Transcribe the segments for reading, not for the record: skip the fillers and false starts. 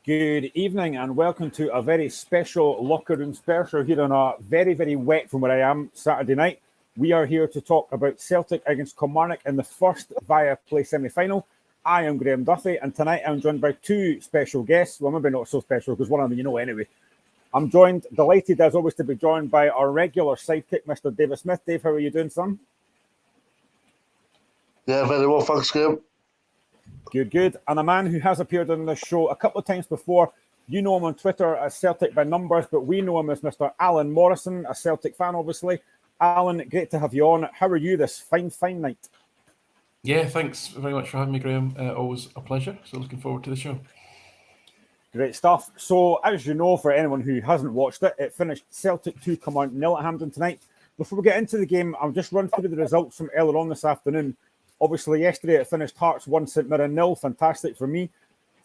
Good evening and welcome to a very special locker room special here on a very, very wet from where I am Saturday night. We are here to talk about Celtic against Kilmarnock in the first Viaplay semi-final. I am Graham Duffy and tonight I'm joined by two special guests. Well, maybe not so special because one of them you know anyway. I'm delighted as always to be joined by our regular sidekick, Mr. David Smith. Dave, how are you doing, son? Yeah, very well, thanks, Graham. Good. And a man who has appeared on this show a couple of times before. You know him on Twitter as Celtic by Numbers, but we know him as Mr. Alan Morrison, a Celtic fan, obviously. Alan, great to have you on. How are you this fine night? Yeah, thanks very much for having me, Graham. Always a pleasure. So looking forward to the show. Great stuff. So, as you know, for anyone who hasn't watched it, it finished Celtic 2, Kilmarnock 0 at Hampden tonight. Before we get into the game, I'll just run through the results from earlier on this afternoon. Obviously, yesterday it finished Hearts 1, St Mirren 0. Fantastic for me.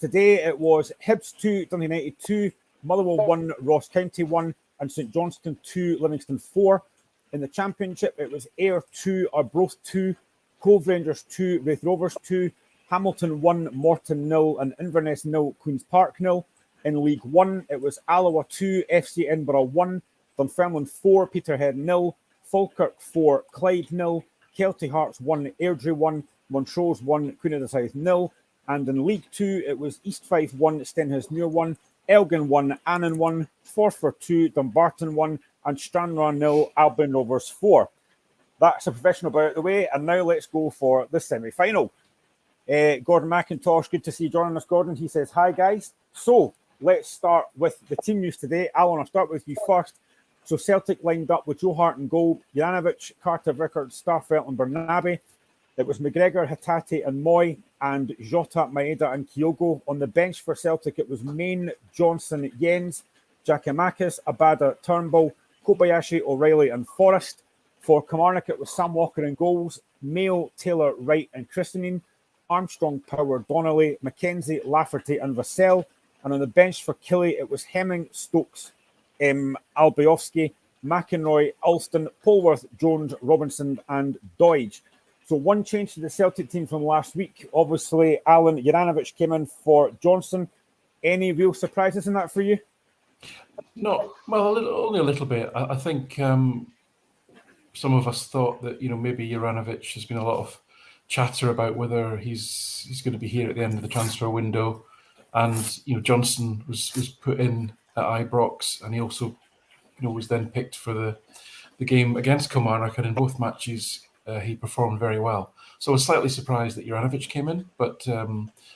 Today it was Hibs 2, Dundee United 2, Motherwell 1, Ross County 1, and St Johnstone 2, Livingston 4. In the Championship, it was Ayr 2, Arbroath 2, Cove Rangers 2, Raith Rovers 2, Hamilton 1, Morton 0, and Inverness 0, Queen's Park 0. In League 1, it was Alloa 2, FC Edinburgh 1, Dunfermline 4, Peterhead 0, Falkirk 4, Clyde 0, Kelty Hearts 1, Airdrie 1, Montrose 1, Queen of the South 0. And in League 2, it was East Fife 1, Stenhousemuir 1, Elgin 1, Annan 1, Forfar 2, Dumbarton 1, and Stranraer 0, Albion Rovers 4. That's a professional bout out of the way, and now let's go for the semi-final. Gordon McIntosh, good to see you joining us, Gordon. He says, hi, guys. So, let's start with the team news today. Alan, I'll start with you first. So Celtic lined up with Joe Hart in goal, Juranovic, Carter Vickers, Starfelt and Bernabe. It was McGregor, Hatate and Moy, and Jota, Maeda and Kyogo. On the bench for Celtic, it was Main, Johnson, Jens, Giakoumakis, Abada, Turnbull, Kobayashi, O'Reilly and Forrest. For Kilmarnock, it was Sam Walker in goals, Mayo, Taylor, Wright and Christensen, Armstrong, Power, Donnelly, McKenzie, Lafferty and Vassell. And on the bench for Killie, it was Hemming, Stokes, Albiovski, McInroy, Alston, Polworth, Jones, Robinson and Doidge. So one change to the Celtic team from last week. Obviously, Alan Juranovic came in for Johnson. Any real surprises in that for you? No, well, only a little bit. I think some of us thought that, maybe Juranovic, has been a lot of chatter about whether he's going to be here at the end of the transfer window. And, Johnson was put in at Ibrox, and he also, was then picked for the game against Kilmarnock, and in both matches he performed very well. So I was slightly surprised that Juranovic came in, but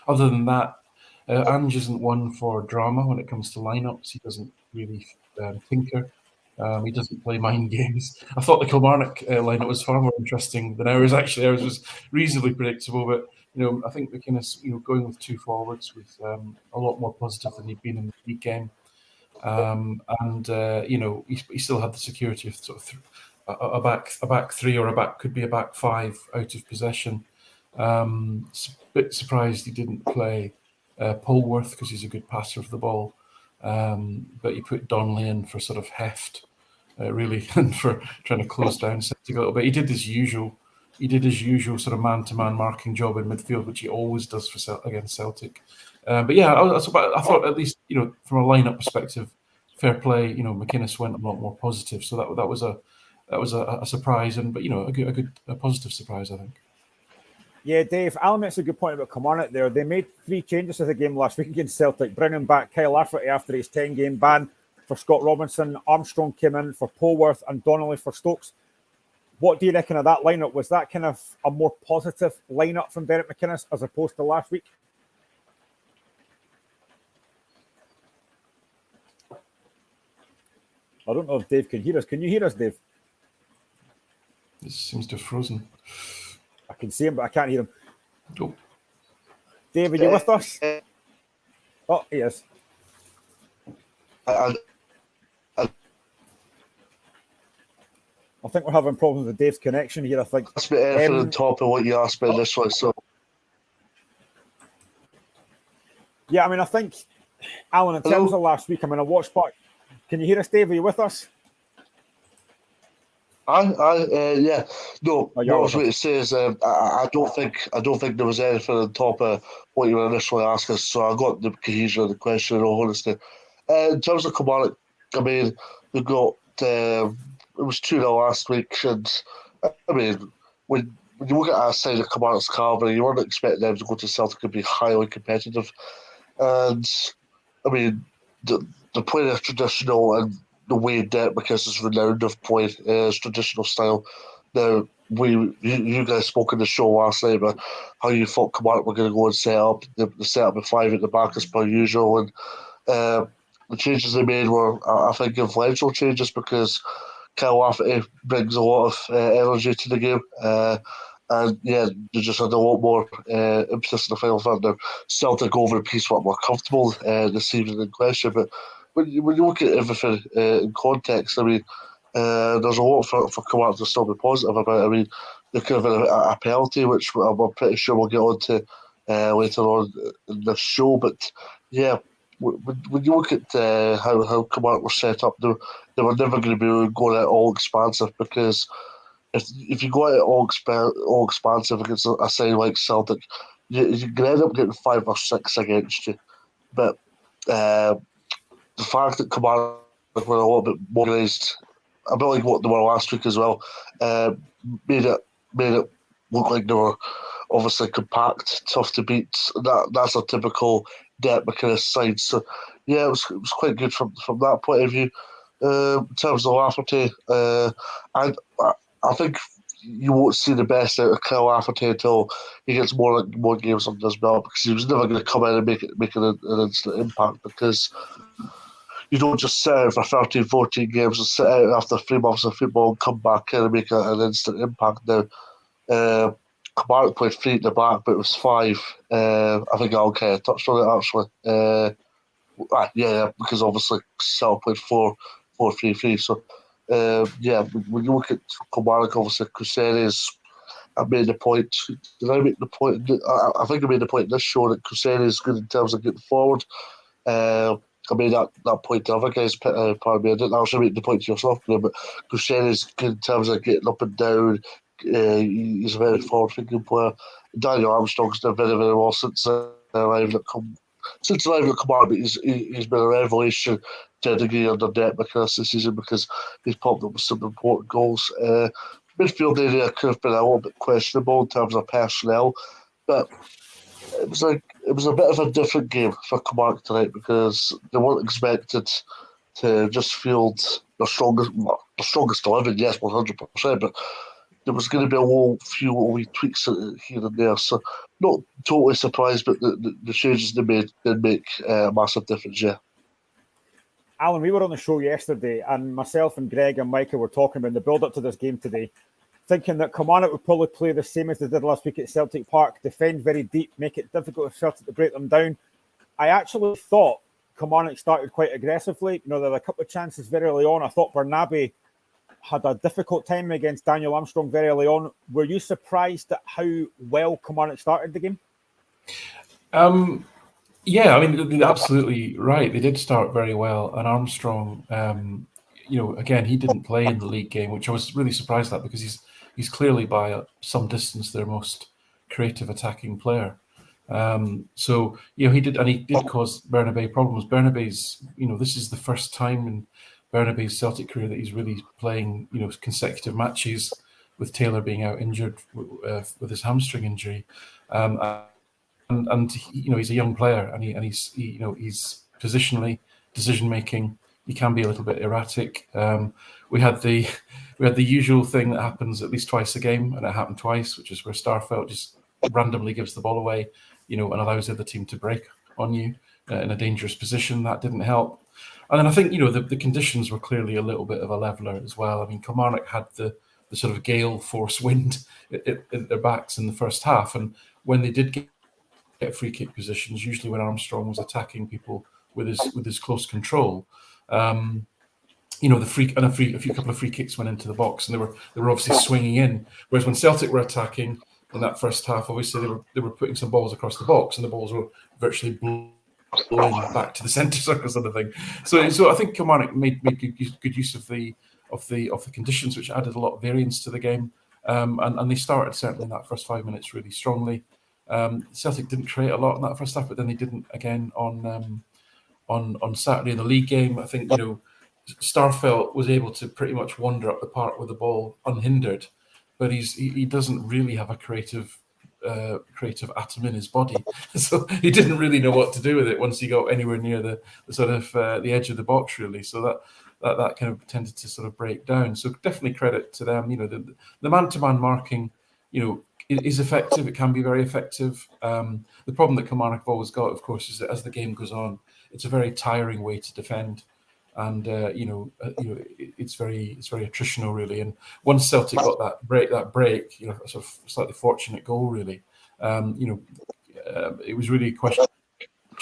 other than that, Ange isn't one for drama when it comes to lineups. He doesn't really tinker. He doesn't play mind games. I thought the Kilmarnock lineup was far more interesting than ours. Actually, ours was reasonably predictable, but I think McInnes, going with two forwards was a lot more positive than he'd been in the league game. He still had the security of sort of a back three, or could be a back five out of possession. A bit surprised he didn't play Polworth because he's a good passer of the ball, but he put Donnelly in for sort of heft, really, and for trying to close down Celtic a little bit. He did his usual sort of man-to-man marking job in midfield, which he always does against Celtic. But yeah, I thought at least from a lineup perspective, fair play. McInnes went a lot more positive, so that was a surprise, and but a positive surprise, I think. Yeah, Dave, Alan makes a good point about Kilmarnock there. They made 3 changes to the game last week against Celtic, bringing back Kyle Lafferty after his 10-game ban for Scott Robinson. Armstrong came in for Polworth and Donnelly for Stokes. What do you reckon of that lineup? Was that kind of a more positive lineup from Derek McInnes as opposed to last week? I don't know if Dave can hear us. Can you hear us, Dave? This seems to have frozen. I can see him, but I can't hear him. Oh. Dave, are you with us? Oh, he is. I think we're having problems with Dave's connection here, I think. That's a bit on top of what you asked me this one, so. Yeah, I think, Alan, in terms of last week, I watched back. Can you hear us, Dave? Are you with us? Yeah. No, Oh, what yeah, I was Oliver. going to say is I don't think there was anything on top of what you were initially asking. So I got the cohesion of the question. In all honesty, in terms of Kilmarnock, I mean, we got it was 2-0 last week, and I mean, when you look at our side of Kilmarnock's calibre, you weren't expecting them to go to Celtic and be highly competitive. And I mean, the playing a traditional and the way Derek McKiss is renowned of playing his traditional style. Now, you guys spoke in the show last night about how you thought Kilmarnock were going to go and set up the set up with five at the back as per usual, and uh, the changes they made were, I think, influential changes because Kyle Lafferty brings a lot of energy to the game. And yeah, they just had a lot more emphasis in the final third. Now, Celtic over the piece were more comfortable this evening in question, but when you look at everything in context, I mean, there's a lot for Kilmarnock to still be positive about. I mean, they could have had a penalty, which I'm pretty sure we'll get on to later on in this show. But yeah, when you look at how Kilmarnock were set up, they were never going to be going at all expansive because if you go at it all expansive against a side like Celtic, you can end up getting 5 or 6 against you. But uh, the fact that Kilmarnock were a little bit more organised, a bit like what they were last week as well, uh, made it look like they were obviously compact, tough to beat. That's a typical Derek McInnes side. So yeah, it was quite good from that point of view. In terms of Lafferty, and I think you won't see the best out of Kyle Lafferty until he gets more games under his belt because he was never going to come in and make an instant impact because you don't just sit out for 13, 14 games and sit out after 3 months of football and come back in and make an instant impact. Now, Kilmarnock played three at the back, but it was five. I think I'll kind of touched on it actually. Yeah, because obviously Celtic played 4-3-3. So, yeah, when you look at Kilmarnock, obviously Crusaders, I made the point. Did I make the point? I think I made the point in this show that Crusaders is good in terms of getting forward. I made that point to other guys. Pardon me, I didn't actually make the point to yourself, but Crusaders is good in terms of getting up and down. He's a very forward-thinking player. Daniel Armstrong's done very, very well since arriving at Kilmarnock. He's been a revelation to a degree under Derek McInnes this season because he's popped up with some important goals. Midfield area could have been a little bit questionable in terms of personnel, but it was a bit of a different game for Kilmarnock tonight because they weren't expected to just field the strongest 11, yes, 100%, but there was going to be a few wee tweaks here and there. So not totally surprised, but the changes they made did make a massive difference, yeah. Alan, we were on the show yesterday, and myself and Greg and Micah were talking about the build-up to this game today, thinking that Kilmarnock would probably play the same as they did last week at Celtic Park, defend very deep, make it difficult for Celtic to break them down. I actually thought Kilmarnock started quite aggressively. You know, there were a couple of chances very early on. I thought Bernabe had a difficult time against Daniel Armstrong very early on. Were you surprised at how well Kilmarnock started the game? Yeah, I mean, they're absolutely right. They did start very well, and Armstrong, again, he didn't play in the league game, which I was really surprised at because he's clearly by some distance their most creative attacking player. So he did cause Bernabe problems. Bernabe's, this is the first time in Bernabe's Celtic career that he's really playing, consecutive matches with Taylor being out injured with his hamstring injury. And he's a young player, and he's positionally, decision making. He can be a little bit erratic. We had the usual thing that happens at least twice a game, and it happened twice, which is where Starfelt just randomly gives the ball away, and allows the other team to break on you in a dangerous position. That didn't help. And then I think the conditions were clearly a little bit of a leveler as well. I mean, Kilmarnock had the sort of gale force wind at their backs in the first half, and when they did get free kick positions, usually when Armstrong was attacking people with his close control, the a few couple of free kicks went into the box, and they were obviously swinging in. Whereas when Celtic were attacking in that first half, obviously they were putting some balls across the box, and the balls were virtually blowing back to the centre circle, sort of thing. So I think Kilmarnock made good use of the the conditions, which added a lot of variance to the game. And they started certainly in that first 5 minutes really strongly. Celtic didn't create a lot in that first half, but then they didn't again on Saturday in the league game. I think Starfelt was able to pretty much wander up the park with the ball unhindered, but he doesn't really have a creative atom in his body, so he didn't really know what to do with it once he got anywhere near the sort of the edge of the box, really. So that kind of tended to sort of break down. So definitely credit to them. The man-to-man marking, is effective. It can be very effective. The problem that Kilmarnock have always got, of course, is that as the game goes on, it's a very tiring way to defend, and it's very attritional, really. And once Celtic got that break, a sort of slightly fortunate goal, really. It was really a question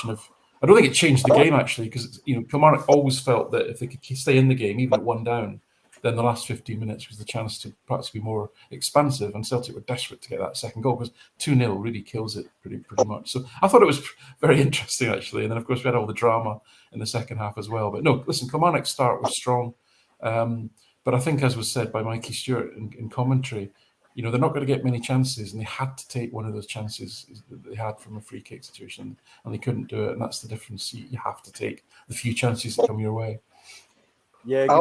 of. I don't think it changed the game, actually, because Kilmarnock always felt that if they could stay in the game, even at 1-down, then the last 15 minutes was the chance to perhaps be more expansive, and Celtic were desperate to get that second goal because 2-0 really kills it pretty much. So I thought it was very interesting, actually. And then, of course, we had all the drama in the second half as well. But no, listen, Kilmarnock's start was strong. But I think, as was said by Mikey Stewart in commentary, they're not going to get many chances, and they had to take one of those chances that they had from a free kick situation, and they couldn't do it. And that's the difference. You have to take the few chances that come your way. Yeah, I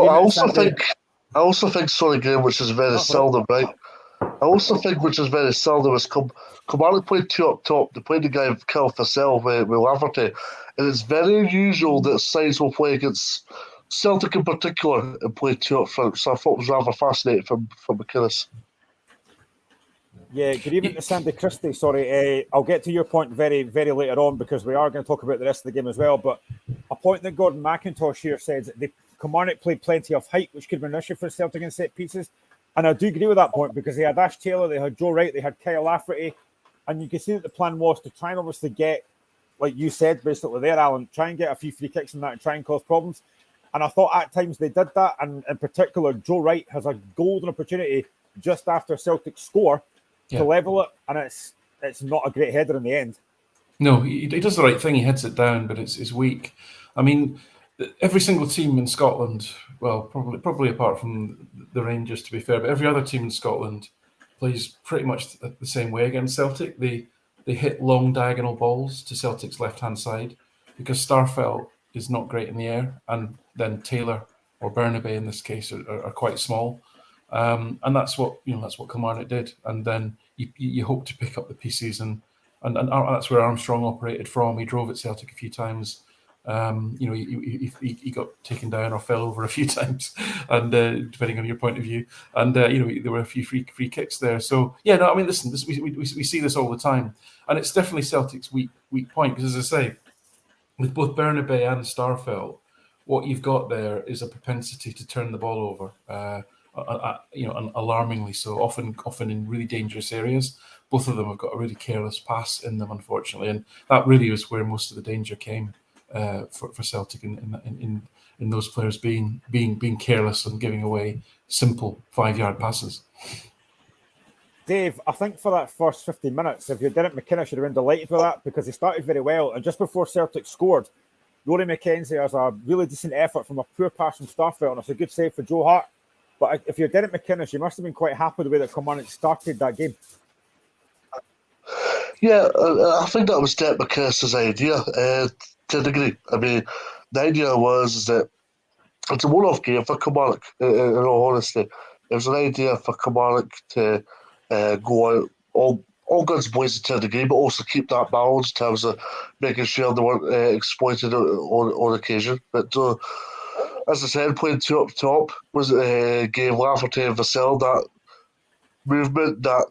also think, sorry, Graham, which is very seldom, right? I also think, which is very seldom, is Kilmarnock played two up top. They played the guy Kel Fassel with Laverty, and it's very unusual that sides will play against Celtic in particular and play two up front. So I thought it was rather fascinating from McInnes. Yeah, good evening to Sandy Christie. Sorry, I'll get to your point very, very later on because we are going to talk about the rest of the game as well. But a point that Gordon McIntosh here said that Kilmarnock played plenty of height, which could have been an issue for Celtic in set pieces. And I do agree with that point because they had Ash Taylor, they had Joe Wright, they had Kyle Lafferty. And you can see that the plan was to try and obviously get, like you said, basically there, Alan, try and get a few free kicks in that and try and cause problems. And I thought at times they did that. And in particular, Joe Wright has a golden opportunity just after Celtic score to level it, and it's not a great header in the end. No, he does the right thing. He heads it down, but it's weak. I mean, every single team in Scotland, well, probably apart from the Rangers, to be fair, but every other team in Scotland plays pretty much the same way against Celtic. They hit long diagonal balls to Celtic's left-hand side because Starfelt is not great in the air, and then Taylor or Bernabei in this case are quite small. And that's what Kilmarnock did, and then you hope to pick up the pieces, and that's where Armstrong operated from. He drove at Celtic a few times. He got taken down or fell over a few times, and depending on your point of view, and there were a few free kicks there. So listen, we see this all the time, and it's definitely Celtic's weak point because, as I say, with both Bernabei and Starfelt, what you've got there is a propensity to turn the ball over. Alarmingly so, often in really dangerous areas. Both of them have got a really careless pass in them, unfortunately, and that really was where most of the danger came for Celtic in those players being careless and giving away simple 5-yard passes. Dave, I think for that first 15 minutes, if you're Derek McKinnon, should have been delighted with that because he started very well, and just before Celtic scored, Rory McKenzie has a really decent effort from a poor pass from Starfelt, and it's a good save for Joe Hart. But if you're Derek McInnes, you must have been quite happy with the way that Kilmarnock started that game. Yeah, I think that was Derek McInnes' idea to a degree. I mean, the idea was that it's a one-off game for Kilmarnock, in all honesty. It was an idea for Kilmarnock to go out all guns blazing to a degree, but also keep that balance in terms of making sure they weren't exploited on occasion. But as I said, playing two up top gave Lafferty and Vassell that movement, that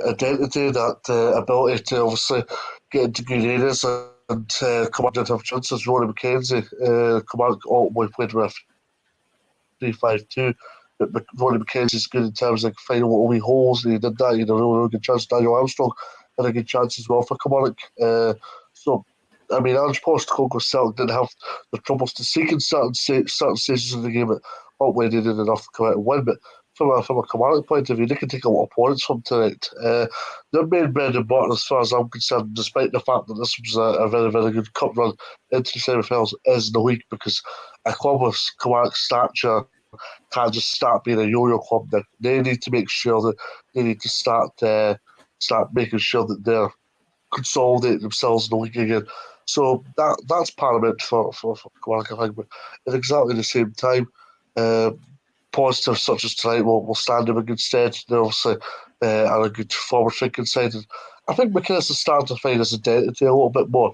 identity, that ability to obviously get into good areas and come up and have chances. Rory McKenzie, Kilmarnock ultimately played with a 3-5-2. But Rory McKenzie's good in terms of finding little wee holes, and he did that. He had a really good chance. Daniel Armstrong had a good chance as well for Kilmarnock. I mean, Ange Postecoglou's Celtic didn't have the troubles to seek in certain stages of the game, but ultimately they did enough to come out and win. But from a Kilmarnock point of view, they can take a lot of points from tonight. Their main bread and butter, as far as I'm concerned, despite the fact that this was a very, very good cup run into the semi-finals, is the league, because a club of Kilmarnock's stature can't just start being a yo-yo club. They need to make sure that they need to start making sure that they're consolidating themselves in the league again. So that's paramount for Kilmarnock, I think. But at exactly the same time, positives such as tonight will stand them in good stead. They obviously are a good forward-thinking side. And I think McInnes is starting to find his identity a little bit more.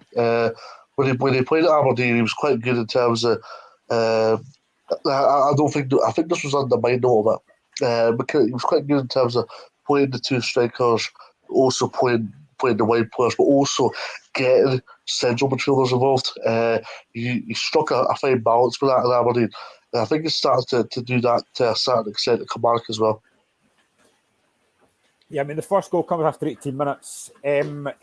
When he played at Aberdeen, he was quite good in terms of. I don't think. I think this was undermined a little bit. He was quite good in terms of playing the two strikers, also playing the wide players, but also getting central midfielders involved. He struck a fine balance with that in Aberdeen. And I think he's started to do that to a certain extent at Kilmarnock as well. Yeah, I mean, the first goal comes after 18 minutes. Alan,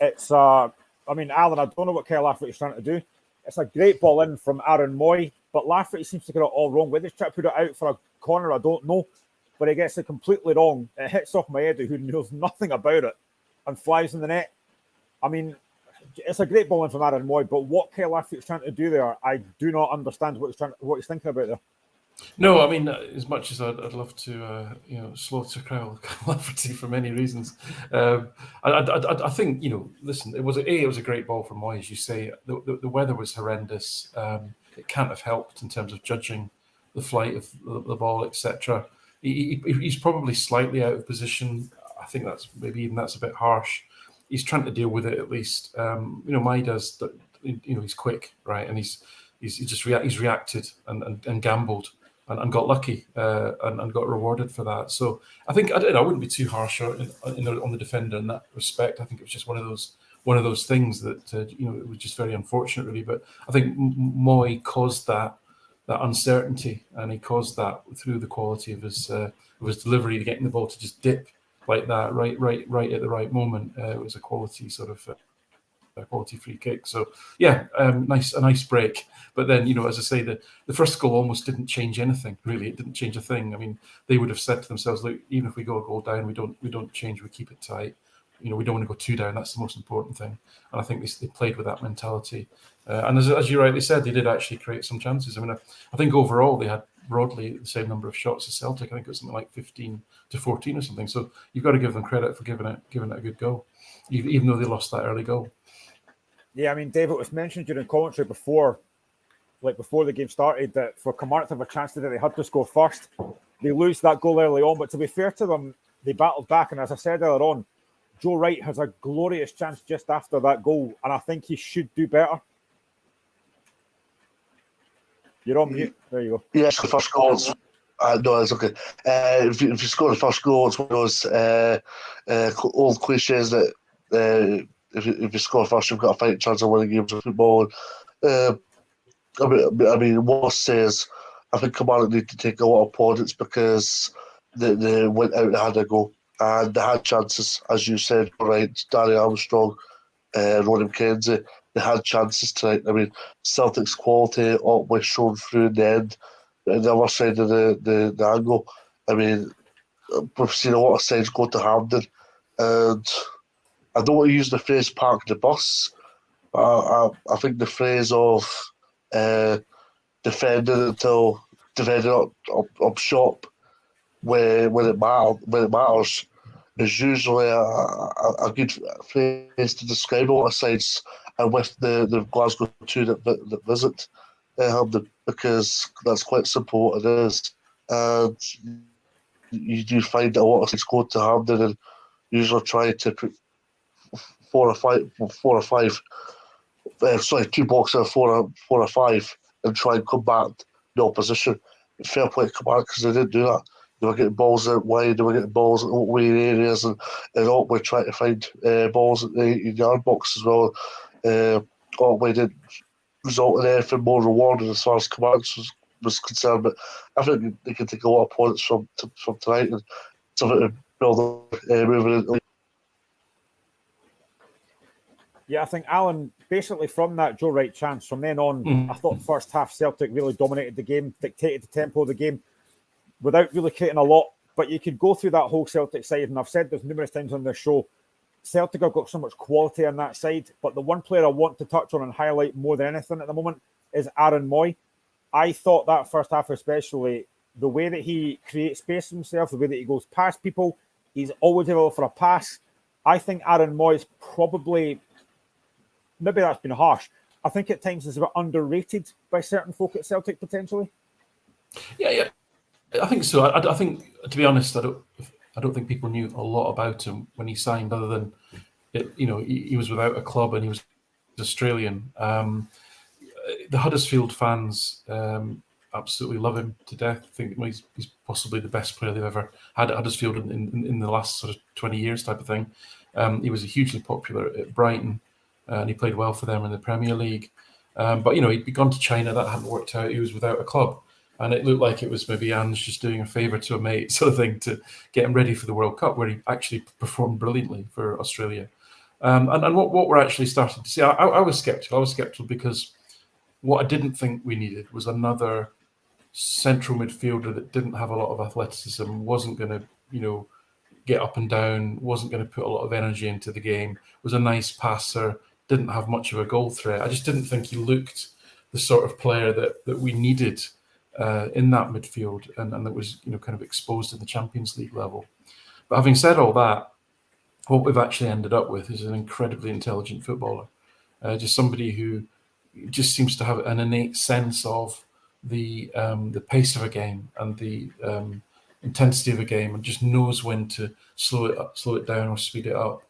I don't know what Kyle Lafferty's trying to do. It's a great ball in from Aaron Moy, but Lafferty seems to get it all wrong. Whether he's trying to put it out for a corner, I don't know. But he gets it completely wrong. It hits off Maeda, who knows nothing about it, and flies in the net. I mean, it's a great ball in from Aaron Moy, but what Kyle Lafferty's trying to do there, I do not understand what he's thinking about there. No, I mean, as much as I'd love to, slaughter Kyle Lafferty for many reasons, I think, listen, it was a great ball from Moy, as you say. The weather was horrendous. It can't have helped in terms of judging the flight of the ball, etc. He's probably slightly out of position. I think that's a bit harsh. He's trying to deal with it at least. Maeda's, he's quick, right, and he's reacted and gambled. And got lucky and got rewarded for that. So I think I wouldn't be too harsh on the defender in that respect. I think it was just one of those things that it was just very unfortunate, really. But I think Moy caused that uncertainty, and he caused that through the quality of his delivery, getting the ball to just dip like that, right at the right moment. It was a quality sort of. A quality free kick. So yeah, a nice break. But then, as I say, the first goal almost didn't change anything, really. It didn't change a thing. I mean, they would have said to themselves, look, even if we go a goal down, we don't change, we keep it tight. We don't want to go 2 down. That's the most important thing. And I think they played with that mentality. And as you rightly said, they did actually create some chances. I mean, I think overall they had broadly the same number of shots as Celtic. I think it was something like 15 to 14 or something. So you've got to give them credit for giving it a good go, even though they lost that early goal. Yeah, I mean, Dave, it was mentioned during commentary before the game started, that for Kilmarnock to have a chance today, they had to score first. They lose that goal early on, but to be fair to them, they battled back. And as I said earlier on, Joe Wright has a glorious chance just after that goal, and I think he should do better. You're on mute. There you go. Yes, the first goal. No, it's okay. If you score the first goal, it's one of those old cliches that if you score first, you've got a fighting chance of winning games of football. I mean, what says I think Kilmarnock need to take a lot of plaudits because they went out and had a go, and they had chances, as you said, right? Danny Armstrong, Ronnie McKenzie, they had chances tonight. I mean, Celtic's quality always shown through in the end. On the other side of the angle, I mean, we've seen a lot of sides go to Hampden, and I don't want to use the phrase "park the bus." I think the phrase of defending up shop when it matters is usually a good phrase to describe a lot of sides, and with the Glasgow 2 that visit Hampden, because that's quite simple what it is, and you do find that a lot of sides go to Hampden and usually try to put 4 or 5. Sorry, 2 boxes of 4 or 5, and try and come back the opposition. Fair play to Kilmarnock because they didn't do that. They were getting balls out wide, they were getting balls in away areas, and Otway trying to find balls at the 18-yard box as well. Otway didn't result in anything more rewarding as far as Kilmarnock was concerned, but I think they can take a lot of points from tonight and something to build moving into. Yeah, I think Alan, basically from that Joe Wright chance, from then on, I thought first half Celtic really dominated the game, dictated the tempo of the game without really creating a lot. But you could go through that whole Celtic side, and I've said this numerous times on this show, Celtic have got so much quality on that side. But the one player I want to touch on and highlight more than anything at the moment is Aaron Moy. I thought that first half especially, the way that he creates space for himself, the way that he goes past people, he's always available for a pass. I think Aaron Moyes probably, maybe that's been harsh, I think at times he's a bit underrated by certain folk at Celtic potentially. Yeah, I think so. I think, to be honest, I don't think people knew a lot about him when he signed, other than he was without a club and he was Australian. The Huddersfield fans absolutely love him to death. I think he's possibly the best player they've ever had at Huddersfield in the last sort of 20 years type of thing. He was hugely popular at Brighton, and he played well for them in the Premier League. But he'd gone to China, that hadn't worked out. He was without a club, and it looked like it was maybe Ange just doing a favour to a mate sort of thing to get him ready for the World Cup, where he actually performed brilliantly for Australia. And what we're actually starting to see, I was sceptical. I was sceptical because what I didn't think we needed was another central midfielder that didn't have a lot of athleticism, wasn't going to, get up and down, wasn't going to put a lot of energy into the game, was a nice passer, didn't have much of a goal threat. I just didn't think he looked the sort of player that we needed in that midfield, and that was kind of exposed at the Champions League level. But having said all that, what we've actually ended up with is an incredibly intelligent footballer, just somebody who just seems to have an innate sense of the pace of a game and the intensity of a game, and just knows when to slow it down or speed it up.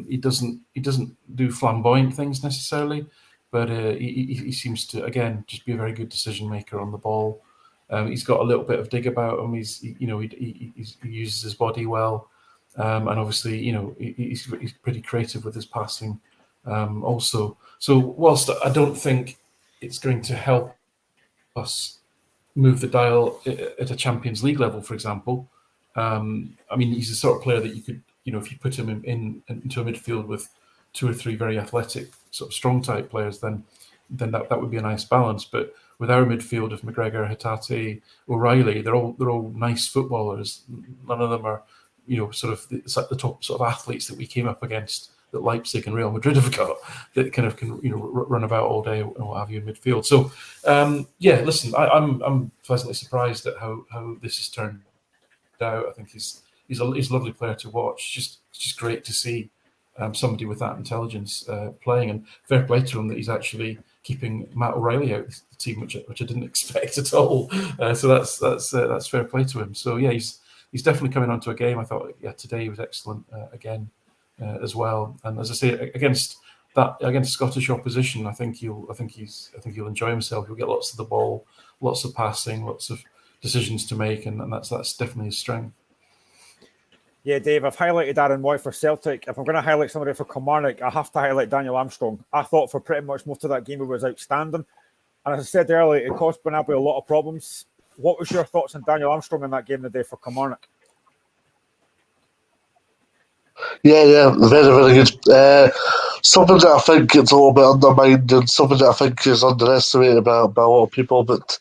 He doesn't do flamboyant things necessarily, but he seems to, again, just be a very good decision maker on the ball. He's got a little bit of dig about him. He uses his body well, and obviously he's pretty creative with his passing also. So whilst I don't think it's going to help us move the dial at a Champions League level, for example, he's the sort of player that you could, if you put him into a midfield with two or three very athletic, sort of strong type players, then that would be a nice balance. But with our midfield of McGregor, Hatate, O'Reilly, they're all nice footballers. None of them are, it's like the top sort of athletes that we came up against, that Leipzig and Real Madrid have got, that kind of can run about all day and what have you in midfield. So listen, I'm pleasantly surprised at how this has turned out. I think he's a lovely player to watch. It's just great to see somebody with that intelligence playing, and fair play to him that he's actually keeping Matt O'Reilly out of the team, which I didn't expect at all. So that's fair play to him. So yeah, he's definitely coming onto a game. I thought today he was excellent again. As well, and as I say, against Scottish opposition, I think he'll enjoy himself. He'll get lots of the ball, lots of passing, lots of decisions to make, and that's definitely his strength. Yeah, Dave, I've highlighted Aaron Moy for Celtic. If I'm going to highlight somebody for Kilmarnock, I have to highlight Daniel Armstrong. I thought for pretty much most of that game he was outstanding, and as I said earlier, it cost Bernabeu a lot of problems. What was your thoughts on Daniel Armstrong in that game today for Kilmarnock? Yeah, very, very good. Something that I think gets a little bit undermined, and something that I think is underestimated by a lot of people. But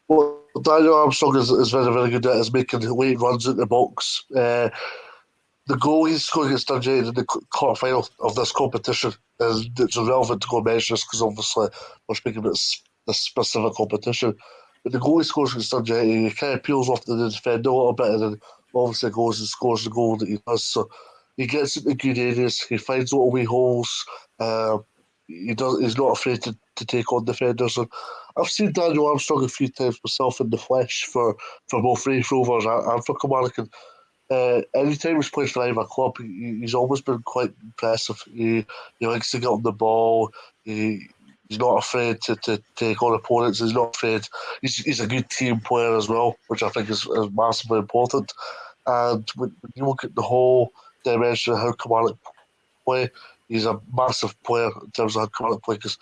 what Daniel Armstrong is very, very good at is making late runs in the box. The goal he scored against Dundee in the quarter-final of this competition it's irrelevant to go measure this, because obviously we're speaking about this specific competition. But the goal he scores against Dundee, he kind of peels off the defender a little bit, and then obviously goes and scores the goal that he does. So he gets into good areas. He finds little wee holes. He's not afraid to take on defenders. And I've seen Daniel Armstrong a few times myself in the flesh for both Raith Rovers and for Kilmarnock. And anytime he's played for either club, he's always been quite impressive. He likes to get on the ball. He's not afraid to take on opponents. He's not afraid. He's a good team player as well, which I think is massively important. And when you look at the whole dimension of how Kilmarnock play, he's a massive player in terms of how Kilmarnock play, because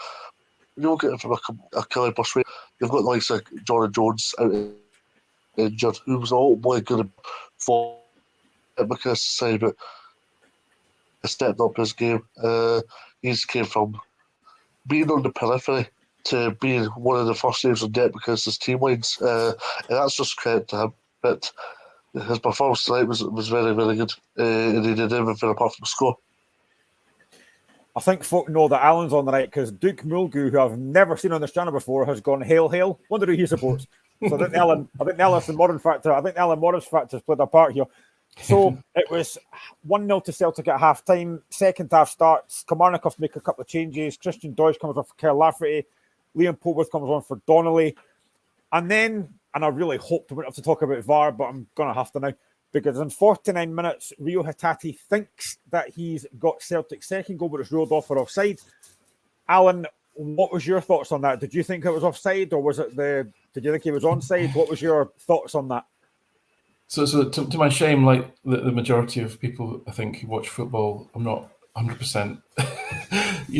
when you look at it from a Kelly perspective, you've got the likes of Jordan Jones out injured, who was ultimately going to fall because side, but he stepped up his game. He's came from being on the periphery to being one of the first names on deck because his team lines, and that's just credit to him. But his performance tonight was very, very good, and he did everything apart from score. I think folk know that Alan's on the right because Duke Mulgrew, who I've never seen on this channel before, has gone hail, hail. Wonder who he supports. So I think the Alan Morris factor has played a part here. So it was 1-0 to Celtic at half time. Second half starts. Kilmarnock have to make a couple of changes. Christian Doidge comes on for Kerr Lafferty. Liam Polworth comes on for Donnelly. And then, and I really hoped I wouldn't have to talk about VAR, but I'm going to have to now, because in 49 minutes, Rio Hatate thinks that he's got Celtic's second goal, but it's ruled off for offside. Alan, what was your thoughts on that? Did you think it was offside, or was it did you think he was onside? What was your thoughts on that? So to my shame, like the majority of people, I think, who watch football, I'm not 100%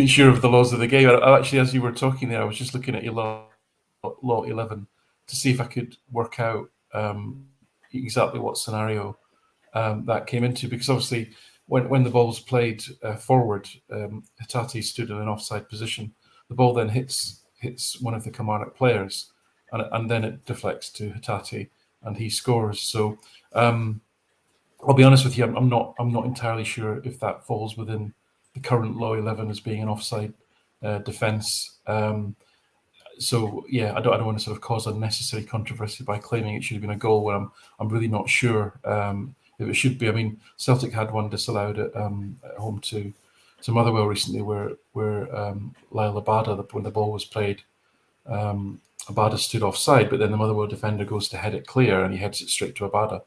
sure of the laws of the game. I actually, as you were talking there, I was just looking at your law 11 to see if I could work out exactly what scenario that came into, because obviously when the ball was played forward, Hatate stood in an offside position. The ball then hits one of the Kilmarnock players, and then it deflects to Hatate, and he scores. So I'll be honest with you, I'm not entirely sure if that falls within the current law 11 as being an offside defence. So yeah, I don't want to sort of cause unnecessary controversy by claiming it should have been a goal when I'm really not sure if it should be. I mean, Celtic had one disallowed at home to Motherwell recently, where Lyle Abada, when the ball was played, Abada stood offside, but then the Motherwell defender goes to head it clear, and he heads it straight to Abada,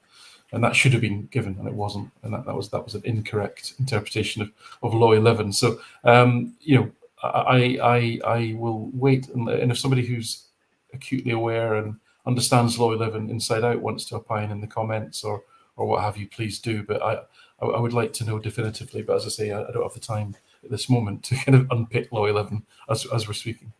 and that should have been given, and it wasn't, and that was an incorrect interpretation of law 11. So I will wait, and if somebody who's acutely aware and understands law 11 inside out wants to opine in the comments or what have you, please do. But I would like to know definitively. But as I say, I don't have the time at this moment to kind of unpick law 11 as we're speaking.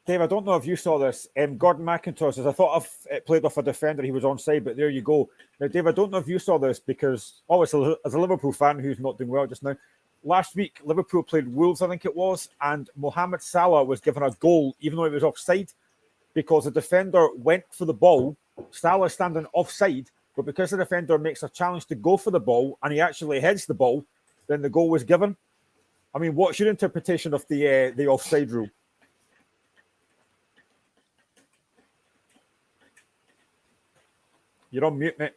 Dave, I don't know if you saw this. Gordon McIntosh says, I thought it played off a defender, he was onside, but there you go. Now, Dave, I don't know if you saw this, because obviously as a Liverpool fan who's not doing well just now, last week Liverpool played Wolves, I think it was, and Mohamed Salah was given a goal even though he was offside, because the defender went for the ball. Salah standing offside, but because the defender makes a challenge to go for the ball and he actually heads the ball, then the goal was given. I mean, what's your interpretation of the offside rule? You're on mute, mate.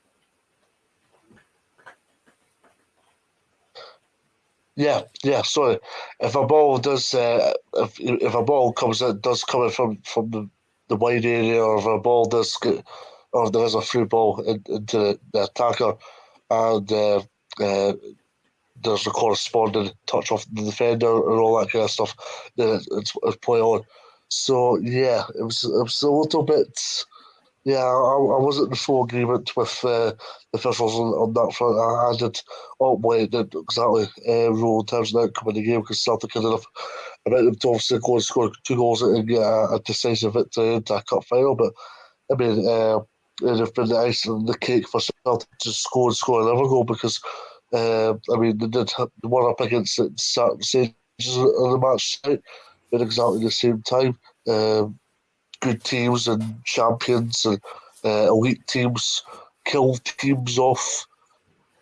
Yeah. Sorry, if a ball does, if a ball comes in, does come in from the wide area, or if a ball does get, or there is a through ball into the attacker, and there's a corresponding touch off the defender and all that kind of stuff, then it's play on. So yeah, it was a little bit. Yeah, I wasn't in full agreement with the officials on that front. I did ultimately did exactly rule in terms of the outcome of the game, because Celtic had enough about them to obviously go and score 2 goals and get a decisive victory into a cup final. But I mean, it'd have been the icing on the cake for Celtic to score another goal, because I mean, they did have the one up against it certain stages of the match tonight at exactly the same time. Good teams and champions and elite teams kill teams off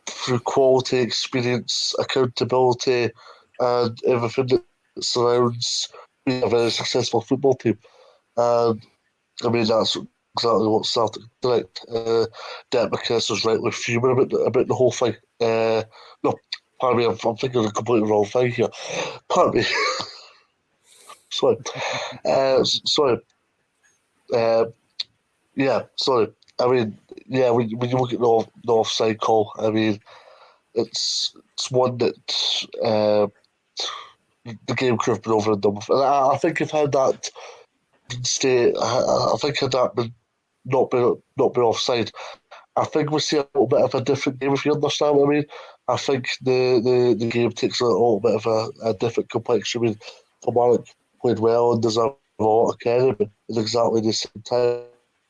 through quality, experience, accountability, and everything that surrounds being a very successful football team. And I mean, that's exactly what Celtic did. Derek McInnes was rightly fuming about the whole thing. No, pardon me, I'm thinking of the completely wrong thing here. Pardon me. Sorry. Sorry. Yeah, sorry. I mean, yeah, when you look at the offside call, I mean, it's one that the game could have been over and done with. And I think if had that stay, I think had that been not been offside, I think we see a little bit of a different game, if you understand what I mean. I think the game takes a little bit of a different complexion. I mean, Kilmarnock played well and deserved a lot of credit, but at exactly the same time,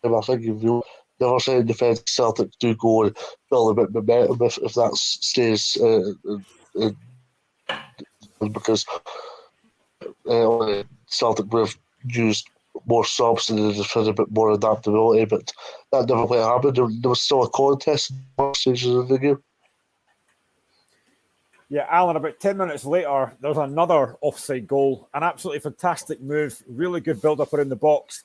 I think if you never say in defence, Celtic do go and build a bit of momentum if that stays, because Celtic would have used more subs and they'd have had a bit more adaptability, but that never quite happened. There was still a contest in the stages of the game. Yeah, Alan, about 10 minutes later, there was another offside goal. An absolutely fantastic move. Really good build-up around the box.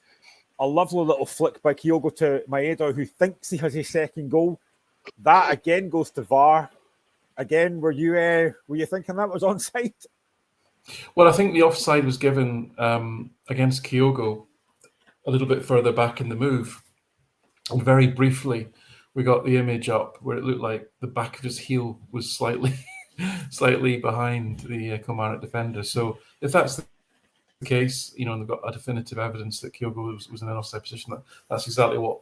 a lovely little flick by Kyogo to Maeda, who thinks he has his second goal. That again goes to VAR. Again, were you thinking that was onside? Well, I think the offside was given against Kyogo a little bit further back in the move. And very briefly, we got the image up where it looked like the back of his heel was slightly behind the Kilmarnock defender. So if that's the case, and they've got a definitive evidence that Kyogo was in an offside position, that's exactly what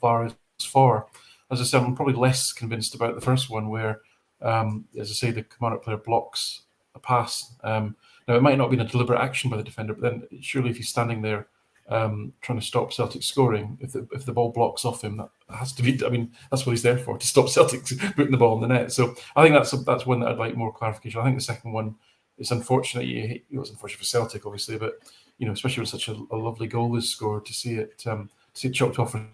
VAR is for. As I said, I'm probably less convinced about the first one where, as I say, the Kilmarnock player blocks a pass. Now, it might not have been a deliberate action by the defender, but then surely if he's standing there trying to stop Celtic scoring, if the ball blocks off him, that has to be. I mean, that's what he's there for, to stop Celtic putting the ball in the net. So I think that's one that I'd like more clarification. I think the second one, it's unfortunate. It's unfortunate for Celtic, obviously, but especially with such a lovely goal is scored, to see it chalked off for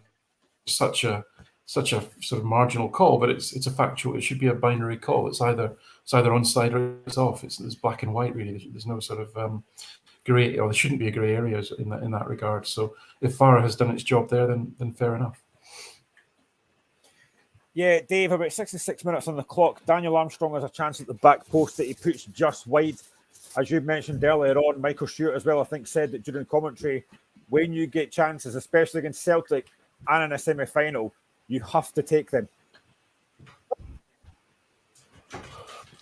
such a sort of marginal call, but it's a factual. It should be a binary call. It's either onside or it's off. It's black and white, really. There's no sort of grey, or there shouldn't be a grey area in that regard. So if VAR has done its job there, then fair enough. Yeah, Dave, about 66 minutes on the clock. Daniel Armstrong has a chance at the back post that he puts just wide. As you mentioned earlier on, Michael Stewart as well, I think, said that during commentary, when you get chances, especially against Celtic and in a semi-final, you have to take them.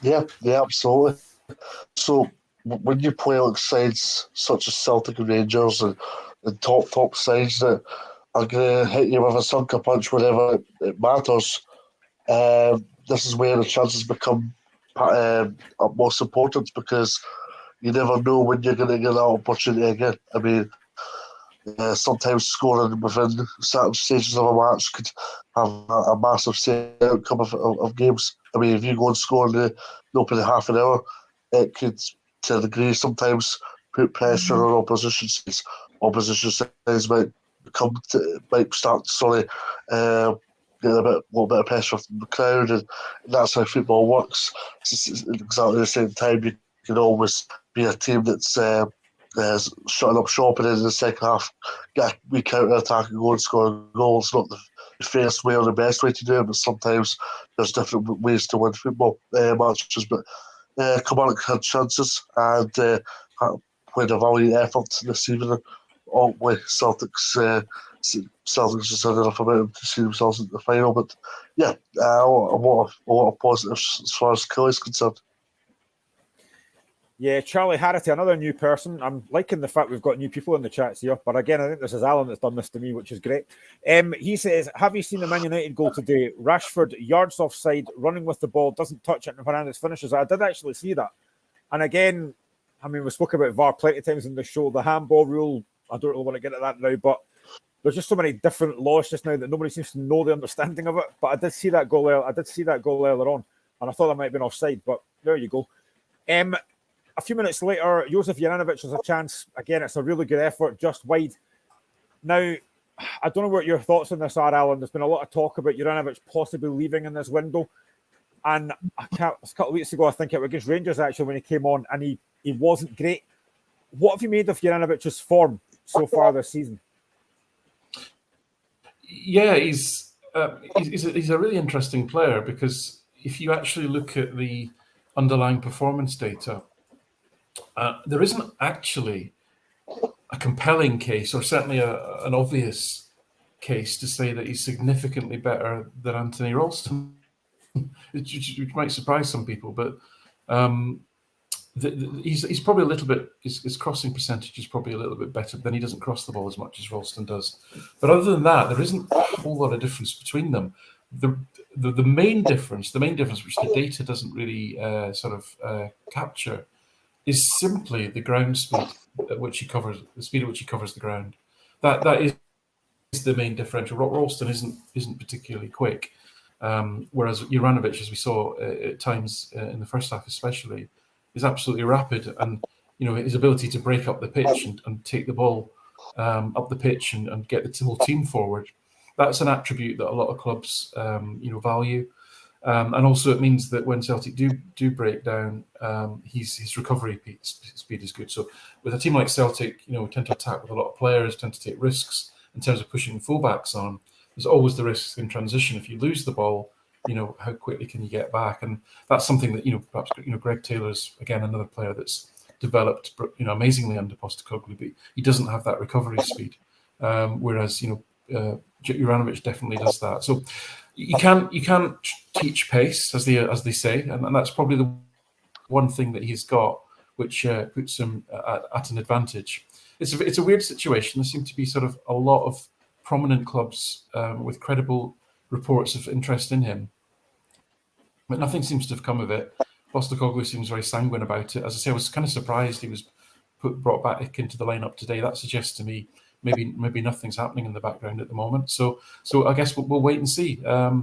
Yeah, absolutely. So when you play like sides such as Celtic and Rangers and top sides that are going to hit you with a sucker punch whenever it matters, this is where the chances become most important, because you never know when you're going to get that opportunity again. I mean, sometimes scoring within certain stages of a match could have a massive outcome of games. I mean, if you go and score in the opening half an hour, it could, to a degree, sometimes put pressure on opposition sides. Opposition sides might start getting a little bit of pressure from the crowd, and that's how football works. It's exactly the same time, you can always be a team that's shutting up shop, and then in the second half get a wee counter attack and go and score a goal. It's not the fairest way or the best way to do it, but sometimes there's different ways to win football matches. But Kilmarnock had chances and played a valiant effort this evening. Ultimately, Celtic's just had enough about them to see themselves in the final. But yeah, a lot of positives as far as Killie is concerned. Yeah, Charlie Harity, another new person. I'm liking the fact we've got new people in the chats here. But again, I think this is Alan that's done this to me, which is great. He says, have you seen the Man United goal today? Rashford, yards offside, running with the ball, doesn't touch it, and Fernandes finishes. I did actually see that. And again, I mean, we spoke about VAR plenty of times in the show. The handball rule, I don't really want to get at that now, but there's just so many different laws just now that nobody seems to know the understanding of it. But I did see that goal earlier. On, and I thought that might have been offside, but there you go. A few minutes later, Josef Juranovic has a chance. Again, it's a really good effort, just wide. Now, I don't know what your thoughts on this are, Alan. There's been a lot of talk about Juranovic possibly leaving in this window. And a couple of weeks ago, I think it was against Rangers, actually, when he came on, and he wasn't great. What have you made of Juranovic's form so far this season? Yeah, he's a really interesting player, because if you actually look at the underlying performance data, there isn't actually a compelling case, or certainly an obvious case, to say that he's significantly better than Anthony Ralston, which might surprise some people. But he's probably a little bit, his crossing percentage is probably a little bit better, but then he doesn't cross the ball as much as Ralston does. But other than that, there isn't a whole lot of difference between them. The main difference, which the data doesn't really capture, is simply the ground speed at which he covers the ground. That is the main differential. Ralston isn't particularly quick, whereas Juranovic, as we saw at times in the first half especially, is absolutely rapid, and his ability to break up the pitch and take the ball up the pitch and get the whole team forward. That's an attribute that a lot of clubs value. And also it means that when Celtic do break down, his recovery speed is good. So with a team like Celtic, we tend to attack with a lot of players, tend to take risks. in terms of pushing fullbacks on, there's always the risk in transition. If you lose the ball, how quickly can you get back? And that's something that, perhaps, Greg Taylor's, again, another player that's developed, amazingly under Postecoglou, but he doesn't have that recovery speed. Whereas, Juranovic definitely does that. So you can't teach pace, as they say, and that's probably the one thing that he's got, which puts him at an advantage. It's a weird situation. There seem to be sort of a lot of prominent clubs with credible reports of interest in him, but nothing seems to have come of it. Postecoglou seems very sanguine about it. As I say, I was kind of surprised he was brought back into the lineup today. That suggests to me maybe nothing's happening in the background at the moment. So I guess we'll wait and see. I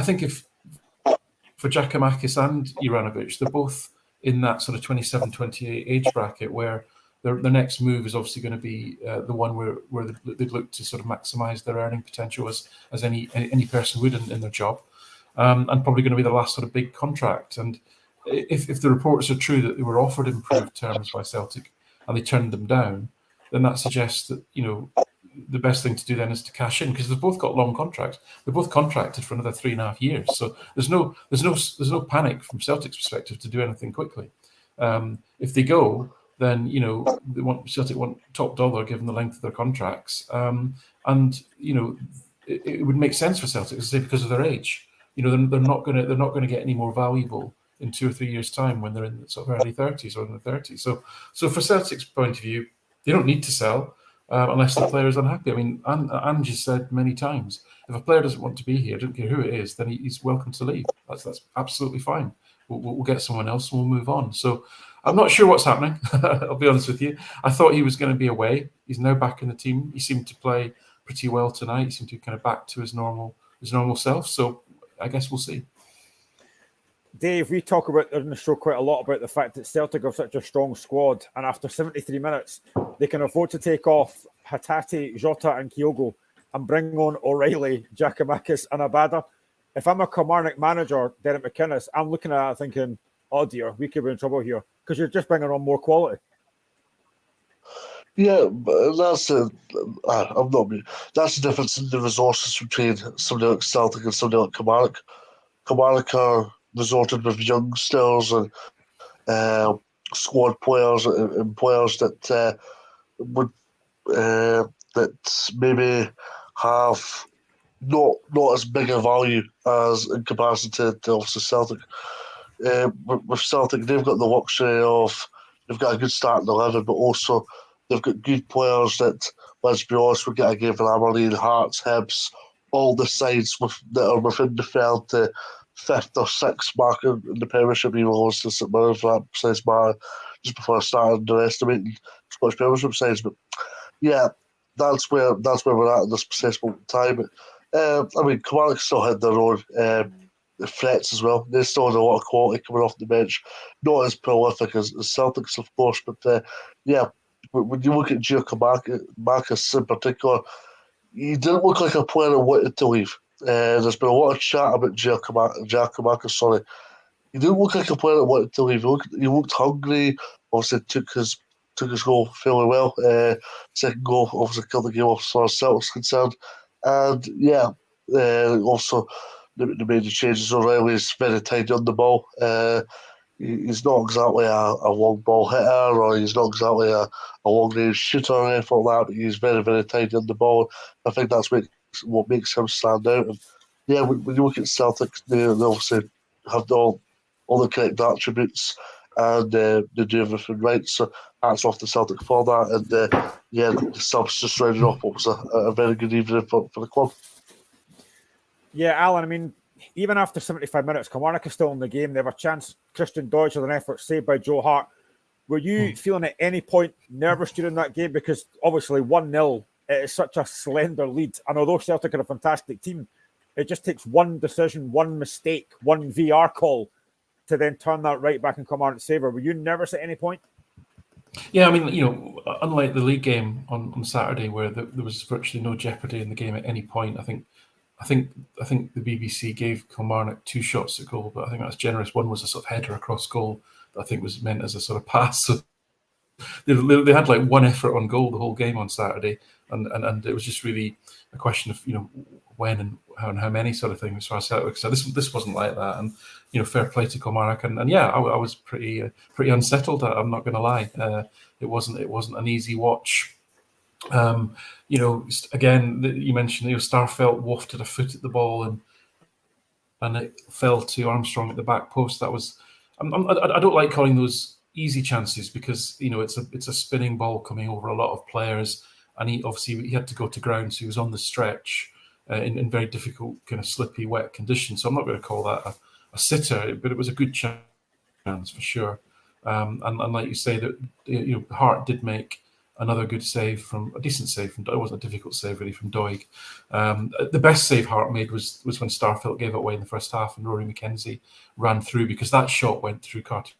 think if for Giakoumakis and Juranovic, they're both in that sort of 27, 28 age bracket where their next move is obviously going to be the one where they'd look to sort of maximise their earning potential as any person would in their job, and probably going to be the last sort of big contract. And if the reports are true that they were offered improved terms by Celtic and they turned them down, then that suggests that the best thing to do then is to cash in, because they've both got long contracts. They're both contracted for another 3.5 years, so there's no panic from Celtic's perspective to do anything quickly. If they go, then Celtic want top dollar given the length of their contracts, and it would make sense for Celtic to say, because of their age. They're not going to get any more valuable in 2 or 3 years' time when they're in the sort of early 30s or in the 30s. So for Celtic's point of view, they don't need to sell unless the player is unhappy. I mean, Ange has said many times, if a player doesn't want to be here, I don't care who it is, then he's welcome to leave. That's absolutely fine. We'll get someone else and we'll move on. So I'm not sure what's happening. I'll be honest with you. I thought he was going to be away. He's now back in the team. He seemed to play pretty well tonight. He seemed to be kind of back to his normal self. So I guess we'll see. Dave, we talk about in the show quite a lot about the fact that Celtic have such a strong squad, and after 73 minutes, they can afford to take off Hatate, Jota, and Kyogo and bring on O'Reilly, Giakoumakis, and Abada. If I'm a Kilmarnock manager, Derek McInnes, I'm looking at it thinking, oh dear, we could be in trouble here, because you're just bringing on more quality. Yeah, but that's the difference in the resources between somebody like Celtic and somebody like Kilmarnock. Kilmarnock are resorted with youngsters and squad players and players that would that maybe have not as big a value as in comparison to obviously Celtic. With Celtic, they've got the luxury of they've got a good starting 11, but also they've got good players that, let's be honest, we get a game for Aberdeen, Hearts, Hibs, all the sides that are within the 3rd to 5th or 6th mark in the Premiership, even lost to St Mirren for that precise matter, just before I started underestimating Scottish Premiership sides. But yeah, that's where we're at this precise moment in time. I mean, Kilmarnock still had their own threats as well. They still had a lot of quality coming off the bench, not as prolific as Celtics, of course, but yeah, when you look at Giakoumakis in particular, he didn't look like a player that wanted to leave. There's been a lot of chat about Giakoumakis, sorry. He didn't look like a player that wanted to leave. He looked hungry. Obviously, took his goal fairly well. Second goal obviously killed the game off as far as Celtic's concerned. And yeah, also the major changes. O'Reilly's very tidy on the ball. He's not exactly a long ball hitter, or he's not exactly a long range shooter or anything like that, but he's very, very tidy on the ball. I think that's what makes him stand out. And yeah, when you look at Celtic, they obviously have all the correct attributes, and they do everything right. So hats off to Celtic for that. And yeah, the subs just rounded off what was a very good evening for the club. Yeah, Alan, I mean, even after 75 minutes, Kilmarnock is still in the game. They have a chance. Christian Deutsch with an effort saved by Joe Hart. Were you feeling at any point nervous during that game? Because obviously 1-0, it is such a slender lead. And although Celtic are a fantastic team, it just takes one decision, one mistake, one VR call to then turn that right back in Kilmarnock's favour. Were you nervous at any point? Yeah, I mean, unlike the league game on Saturday, where there was virtually no jeopardy in the game at any point, I think the BBC gave Kilmarnock 2 shots at goal, but I think that's generous. One was a sort of header across goal that I think was meant as a sort of pass. So they had like one effort on goal the whole game on Saturday, and it was just really a question of when and how many sort of thing as far as Celtic. So this wasn't like that, and fair play to Kilmarnock, and yeah, I was pretty unsettled. I'm not going to lie. It wasn't an easy watch. Again, you mentioned Starfelt wafted a foot at the ball and it fell to Armstrong at the back post. That was I don't like calling those easy chances because it's a spinning ball coming over a lot of players, and he had to go to ground, so he was on the stretch in very difficult kind of slippy wet conditions. So I'm not going to call that a sitter, but it was a good chance for sure. And like you say, that Hart did make another good save a decent save from. It wasn't a difficult save really from Doig. The best save Hart made was when Starfelt gave it away in the first half and Rory McKenzie ran through, because that shot went through Carter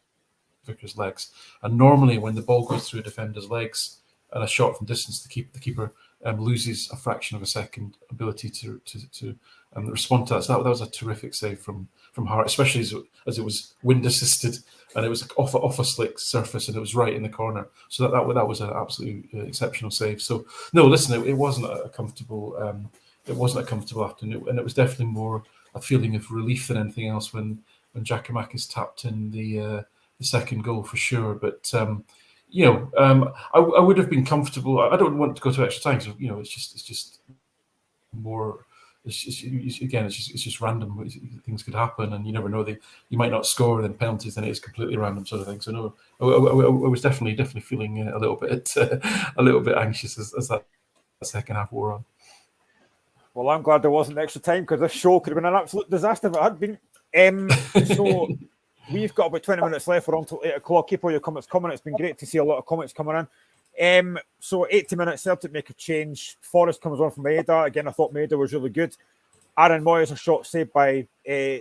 Vickers' legs. And normally when the ball goes through a defender's legs and a shot from distance, the keeper loses a fraction of a second ability to respond to that. So that was a terrific save from Hart, especially as it was wind assisted and it was off a slick surface and it was right in the corner. So that was an absolutely exceptional save. So no, listen, it wasn't a comfortable afternoon, and it was definitely more a feeling of relief than anything else when Giakoumakis tapped in the second goal for sure. But I would have been comfortable. I don't want to go to extra time. So it's just more. It's just random. Things could happen, and you never know. You might not score, then penalties, then it's completely random sort of thing. So no, I was definitely feeling a little bit anxious as that second half wore on. Well, I'm glad there wasn't extra time, because this show could have been an absolute disaster if it had been. So we've got about 20 minutes left. We're on till 8 o'clock. Keep all your comments coming. It's been great to see a lot of comments coming in. So 80 minutes, Celtic make a change. Forrest comes on from Maeda. Again, I thought Maeda was really good. Aaron Moyes, a shot saved by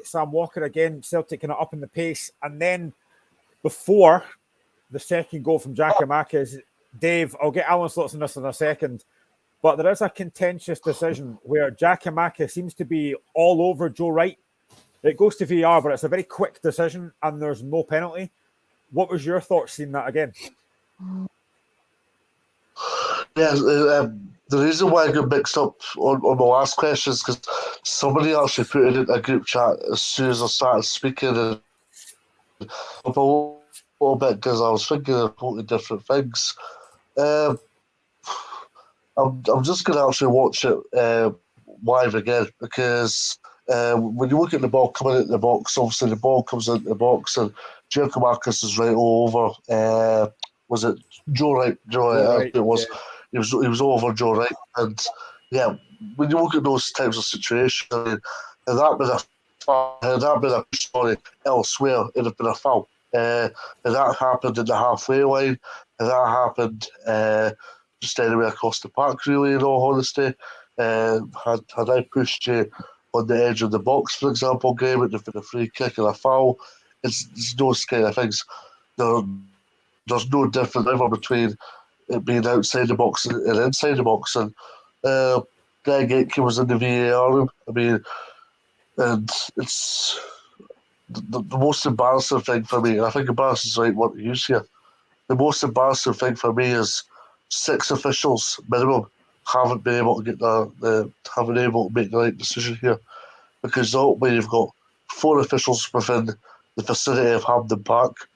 Sam Walker. Again, Celtic kind of up in the pace. And then before the second goal from Giakoumakis, Dave, I'll get Alan's thoughts on this in a second, but there is a contentious decision where Giakoumakis seems to be all over Joe Wright. It goes to VAR, but it's a very quick decision and there's no penalty. What was your thoughts seeing that again? Yeah, the reason why I got mixed up on my last question is because somebody actually put it in a group chat as soon as I started speaking, and up a little bit because I was thinking of totally different things. I'm just going to actually watch it live again, because when you look at the ball coming into the box, obviously the ball comes into the box and Giakoumakis is right all over. Was it Joe Wright? Joe Wright, it was. Yeah. He was over Joe Wright, and yeah, when you look at those types of situations, had that been a foul, had that been a sorry elsewhere, it'd have been a foul. And that happened in the halfway line, and that happened just anywhere across the park, really, in all honesty. Had I pushed you on the edge of the box, for example, game, it would have been a free kick and a foul. It's those kind of things. There's no difference ever between it being outside the box and inside the box. And Greg Aitken was in the VAR room. I mean, and it's the most embarrassing thing for me, and I think embarrassing is the right word to use here. The most embarrassing thing for me is 6 officials minimum haven't been able to haven't been able to make the right decision here, because ultimately you've got 4 officials within the vicinity of Hampden Park,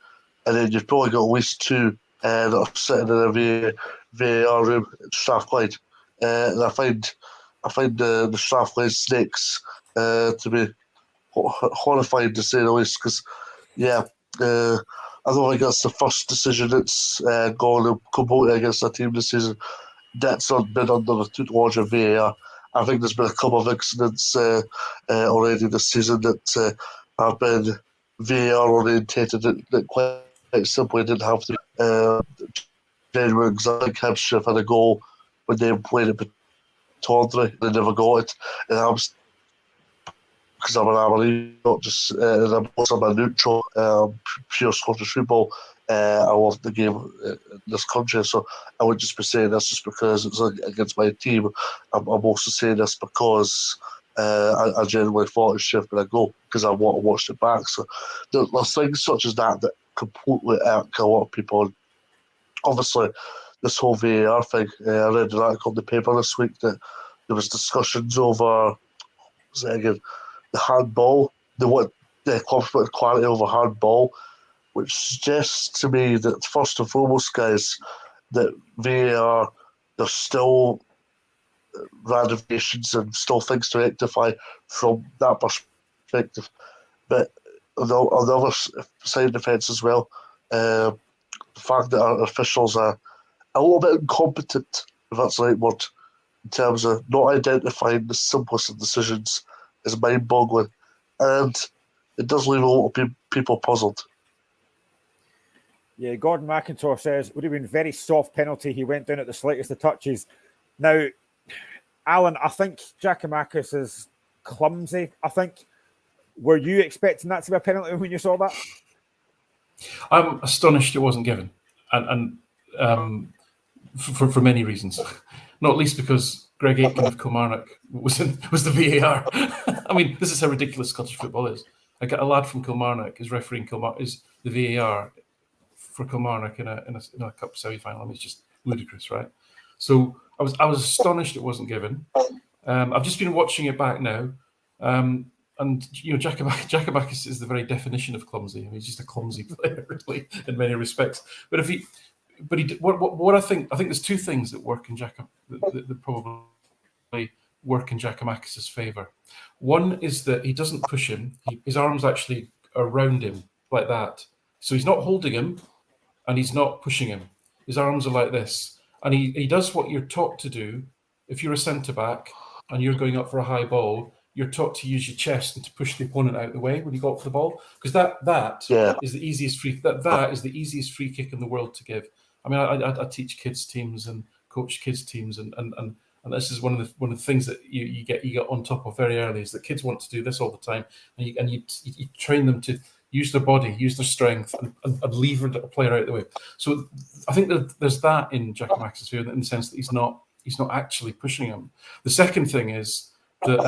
and then you've probably got at least 2 that are sitting in a VAR room at Strathclyde. And I find the Strathclyde snakes to be horrifying, to say the least, because I don't think that's the first decision that's gone completely against a team this season that's not been under the tutelage of VAR. I think there's been a couple of incidents already this season that have been VAR orientated that quite simply didn't have to. Genuine example, Hampshire had a goal when they played at Tawdry, they never got it. And I'm, because I'm an Aberdeen, not just I'm a neutral, pure Scottish football. I love the game in this country, so I would just be saying this just because it's against my team. I'm also saying this because I genuinely thought it should have been a goal, because I watched it back. So there's things such as that completely irk a lot of people. obviously this whole VAR thing. I read an article in the paper this week that there was discussions over again the handball. They want the clubs wanted clarity over handball, which suggests to me that first and foremost, guys, that VAR there's still ramifications and still things to rectify from that perspective. But on the other side of the fence as well, the fact that our officials are a little bit incompetent, if that's the right word, in terms of not identifying the simplest of decisions is mind-boggling. And it does leave a lot of people puzzled. Yeah, Gordon McIntosh says, would have been very soft penalty. He went down at the slightest of touches. Now, Alan, I think Giakoumakis is clumsy, I think. Were you expecting that to be a penalty when you saw that? I'm astonished it wasn't given. And for many reasons. Not least because Greg Aitken of Kilmarnock was the VAR. I mean, this is how ridiculous Scottish football is. I get a lad from Kilmarnock is refereeing Kilmarnock is the VAR for Kilmarnock in a cup semi-final. I mean, it's just ludicrous, right? So I was astonished it wasn't given. I've just been watching it back now, and Giakoumakis is the very definition of clumsy. I mean, he's just a clumsy player, really, in many respects. But what I think there's two things that work in that probably work in Giakoumakis' favour. One is that he doesn't push him; his arms actually around him like that, so he's not holding him, and he's not pushing him. His arms are like this, and he does what you're taught to do. If you're a centre back and you're going up for a high ball, you're taught to use your chest and to push the opponent out of the way when you go up for the ball, because that is the easiest free that is the easiest free kick in the world to give. I mean, I teach kids teams and coach kids teams, and this is one of the things that you get on top of very early, is that kids want to do this all the time, and you train them to use their body, use their strength, and lever a player out of the way. So I think that there's that in Giakoumakis' favor, in the sense that he's not actually pushing him. The second thing is that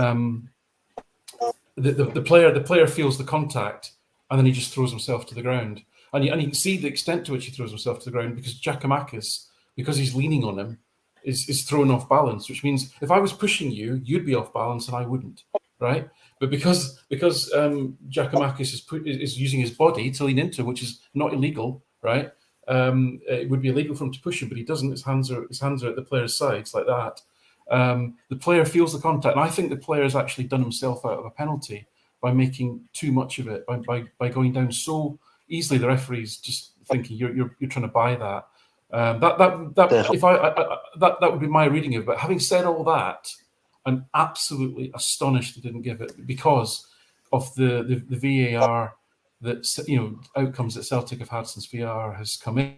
the player feels the contact, and then he just throws himself to the ground. And you can see the extent to which he throws himself to the ground, because Giakoumakis, because he's leaning on him, is thrown off balance, which means if I was pushing you, you'd be off balance and I wouldn't, right? But because Giakoumakis is using his body to lean into, which is not illegal, right? It would be illegal for him to push him, but he doesn't. His hands are at the player's sides like that. The player feels the contact, and I think the player has actually done himself out of a penalty by making too much of it, by going down so easily. The referee's just thinking you're trying to buy that. That would be my reading of it. But having said all that, I'm absolutely astonished they didn't give it, because of the VAR that outcomes that Celtic have had since VAR has come in.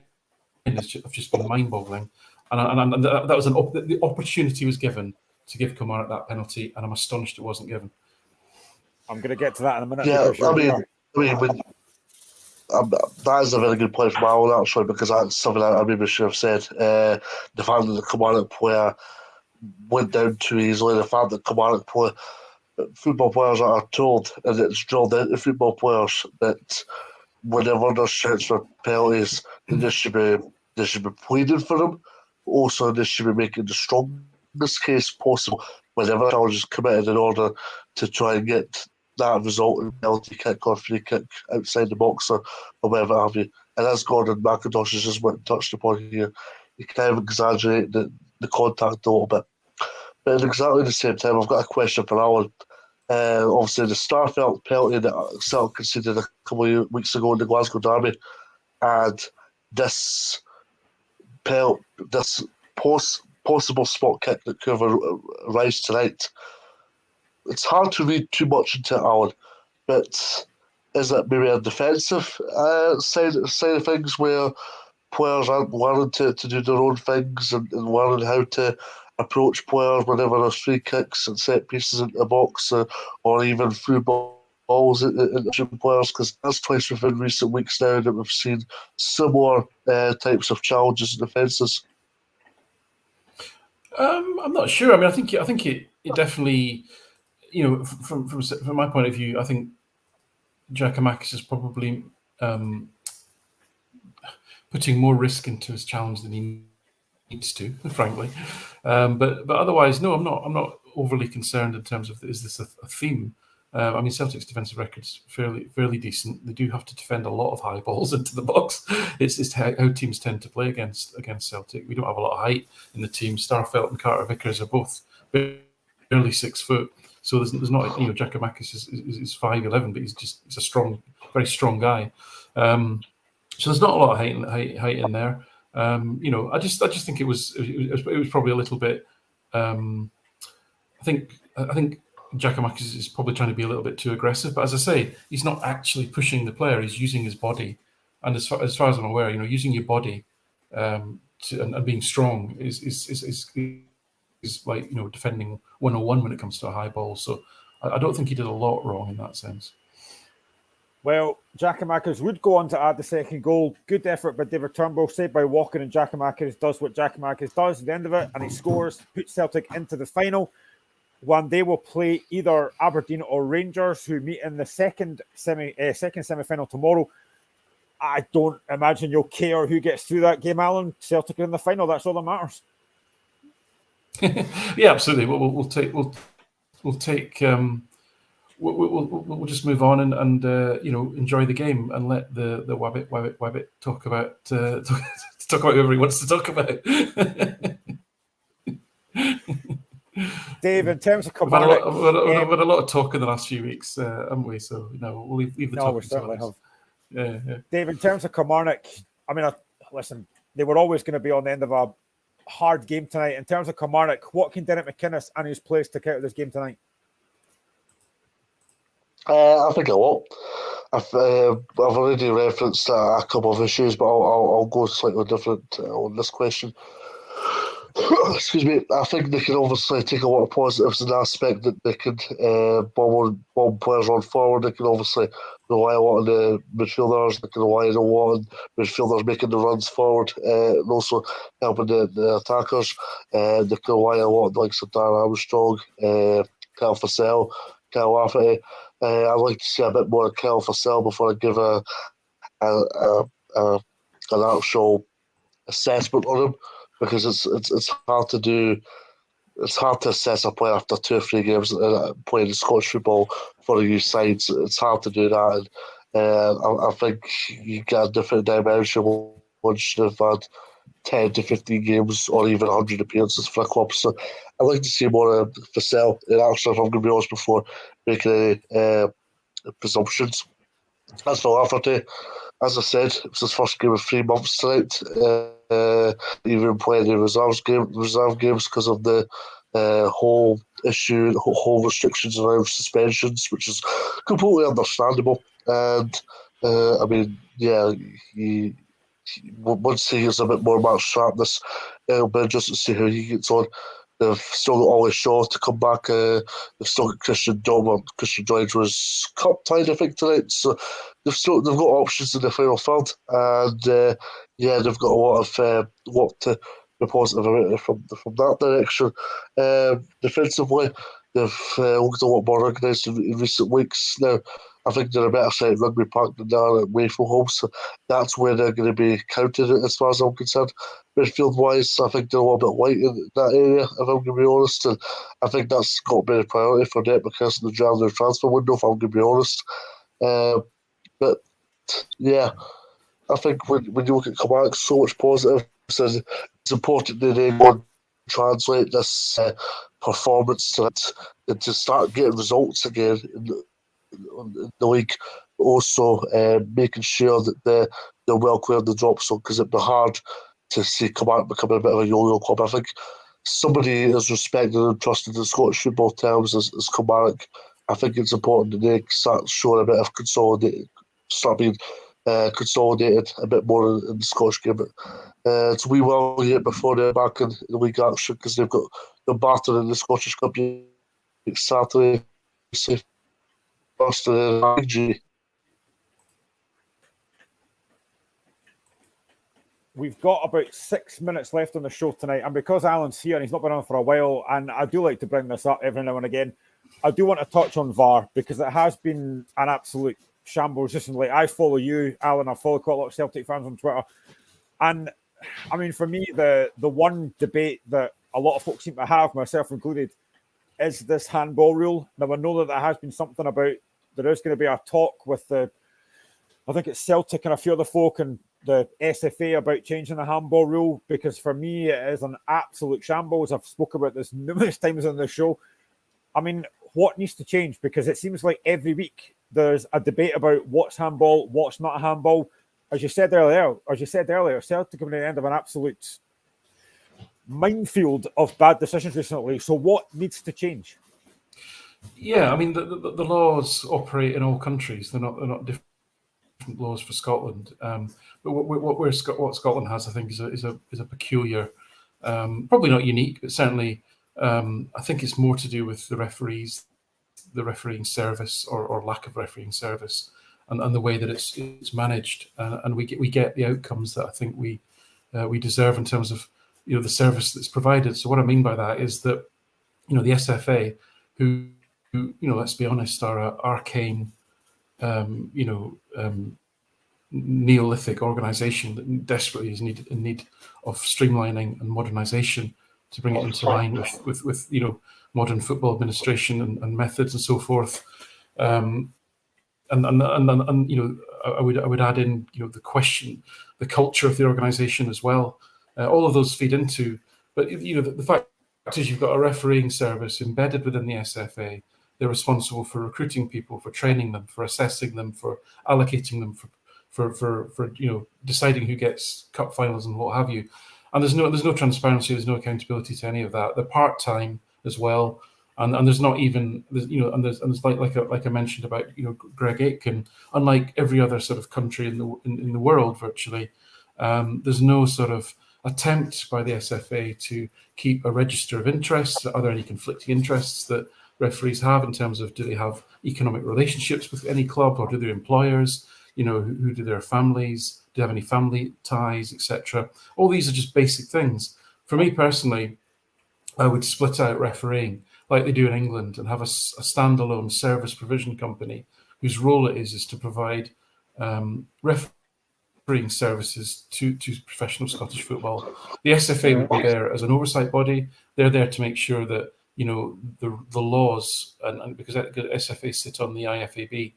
Have just been mind-boggling, and that was the opportunity was given to give Kilmarnock that penalty, and I'm astonished it wasn't given. I'm going to get to that in a minute. Yeah, I mean, that is a very good point from Alan, actually, because that's something I maybe should have said. The fact that the Kilmarnock player went down too easily, the fact that Kilmarnock football players are told, and it's drilled into football players, that whenever there's shouts for penalties, they should be pleading for them. Also, they should be making the strongest case possible whenever a challenge is committed, in order to try and get that result in penalty kick or free kick outside the box or whatever have you. And as Gordon McIntosh has just touched upon here, you kind of exaggerate the contact a little bit. But at exactly the same time, I've got a question for Alan. Obviously, the Starfelt penalty that Celtic conceded a couple of weeks ago in the Glasgow Derby, and this possible spot kick that could arise tonight. It's hard to read too much into it, Alan, but is it maybe a defensive side of things, where players aren't learning to do their own things and learning how to approach players whenever there's free kicks and set pieces in the box, or even through balls into players? Because that's twice within recent weeks now that we've seen similar types of challenges and offences. I'm not sure. I mean, I think it definitely, from my point of view, I think Giakoumakis is probably putting more risk into his challenge than he needs to, frankly. But otherwise, no, I'm not overly concerned in terms of is this a theme. I mean, Celtic's defensive record's fairly decent. They do have to defend a lot of high balls into the box. It's how teams tend to play against Celtic. We don't have a lot of height in the team. Starfelt and Carter Vickers are both barely 6 foot. So there's not, Giakoumakis is 5'11", but he's a strong, very strong guy. So there's not a lot of height in there. I just think it was probably a little bit. I think Giakoumakis is probably trying to be a little bit too aggressive. But as I say, he's not actually pushing the player. He's using his body. And as far as I'm aware, using your body and being strong is like defending 101 when it comes to a high ball. So I don't think he did a lot wrong in that sense. Well, Giakoumakis would go on to add the second goal. Good effort by David Turnbull, saved by Walker, and Giakoumakis does what Giakoumakis does at the end of it, and he scores, puts Celtic into the final. When they will play either Aberdeen or Rangers, who meet in the second semi-final tomorrow. I don't imagine you'll care who gets through that game, Alan. Celtic are in the final. That's all that matters. Yeah, absolutely. We'll just move on and enjoy the game and let the Wabbit talk about whoever he wants to talk about. Dave, in terms of Kilmarnock, we've had a lot of talk in the last few weeks, haven't we? So we'll leave the talk. No, we certainly have. Yeah. Dave, in terms of Kilmarnock, I mean, listen, they were always going to be on the end of a hard game tonight. In terms of Kilmarnock, what can Derek McInnes and his players take out of this game tonight? I think a lot. I've already referenced a couple of issues, but I'll go slightly different on this question. Excuse me. I think they can obviously take a lot of positives in the aspect that they could bomb players on forward. They can obviously rely a lot on the midfielders. They can rely a lot on midfielders making the runs forward and also helping the attackers. They can rely a lot on the likes of Darren Armstrong, Kyle Fussell, Kyle Lafferty. I'd like to see a bit more of Kyle Fussell before I give an actual assessment on him, because it's hard to do. It's hard to assess a player after 2 or 3 games playing Scottish football for the youth sides. It's hard to do that, and I think you get a different dimension once you've had 10 to 15 games or even 100 appearances for a club. So I'd like to see more of Fussell in action, if I'm going to be honest, before making any presumptions. As for Lafferty, as I said, it was his first game of 3 months tonight. Even playing the reserve games because of the whole issue, whole restrictions around suspensions, which is completely understandable. And I mean, yeah, once he gets a bit more match sharpness, it'll be interesting to see how he gets on. They've still got Ollie Shaw to come back. They've still got Christian Dormer. Christian George was cup tied, I think, tonight. So they've got options in the final third, and they've got a lot to be positive about from that direction. Defensively, they've looked a lot more organised in recent weeks. Now, I think they're a better side at Rugby Park than they are at away from home, so that's where they're going to be counted as far as I'm concerned. Midfield-wise, I think they're a little bit light in that area, if I'm going to be honest, and I think that's got to be a priority for Derek McInnes in the January transfer window, if I'm going to be honest. But yeah, I think when you look at Kilmarnock, so much positive. So it's important that they go and translate this performance to start getting results again in the league. Also, making sure that they're well clear of the drop zone, because it'd be hard to see Kilmarnock becoming a bit of a yo-yo club. I think somebody as respected and trusted in Scottish football terms as Kilmarnock, I think it's important that they start showing a bit of consolidated a bit more in the Scottish game. It's a wee while yet before they're back in the league action, because they've got the battle in the Scottish Cup next Saturday. We've got about 6 minutes left on the show tonight, and because Alan's here and he's not been on for a while, and I do like to bring this up every now and again, I do want to touch on VAR, because it has been an absolute shambles. Just like I follow you, Alan, I follow quite a lot of Celtic fans on Twitter. And I mean, for me, the one debate that a lot of folks seem to have, myself included, is this handball rule. Now, I know that there has been something about, there is going to be a talk with I think it's Celtic and a few other folk and the SFA about changing the handball rule, because for me, it is an absolute shambles. I've spoken about this numerous times on the show. I mean, what needs to change? Because it seems like every week there's a debate about what's handball, what's not a handball. As you said earlier, Celtic have been at the end of an absolute minefield of bad decisions recently. So what needs to change? Yeah, I mean, the laws operate in all countries. They're not different laws for Scotland. But what Scotland has, I think, is a peculiar, probably not unique, but certainly I think it's more to do with the referees, the refereeing service or lack of refereeing service, and the way that it's managed, and we get the outcomes that I think we deserve in terms of the service that's provided. So what I mean by that is that the SFA, who let's be honest, are an arcane, Neolithic organisation that desperately is in need of streamlining and modernisation to bring it into line with modern football administration and methods and so forth. And I would add in the culture of the organisation as well. All of those feed into, but the fact is you've got a refereeing service embedded within the SFA. They're responsible for recruiting people, for training them, for assessing them, for allocating them, for deciding who gets cup finals and what have you. And there's no transparency, there's no accountability to any of that. They're part-time as well, and there's not even there's like I mentioned about Greg Aitken. Unlike every other sort of country in the world virtually, there's no sort of attempt by the SFA to keep a register of interests. Are there any conflicting interests that referees have in terms of, do they have economic relationships with any club, or do their employers, who do their families, do they have any family ties, etc. All these are just basic things. For me personally, I would split out refereeing like they do in England and have a standalone service provision company whose role it is to provide refereeing services to professional Scottish football. The SFA would be there as an oversight body. They're there to make sure that the laws, and because the SFA sit on the IFAB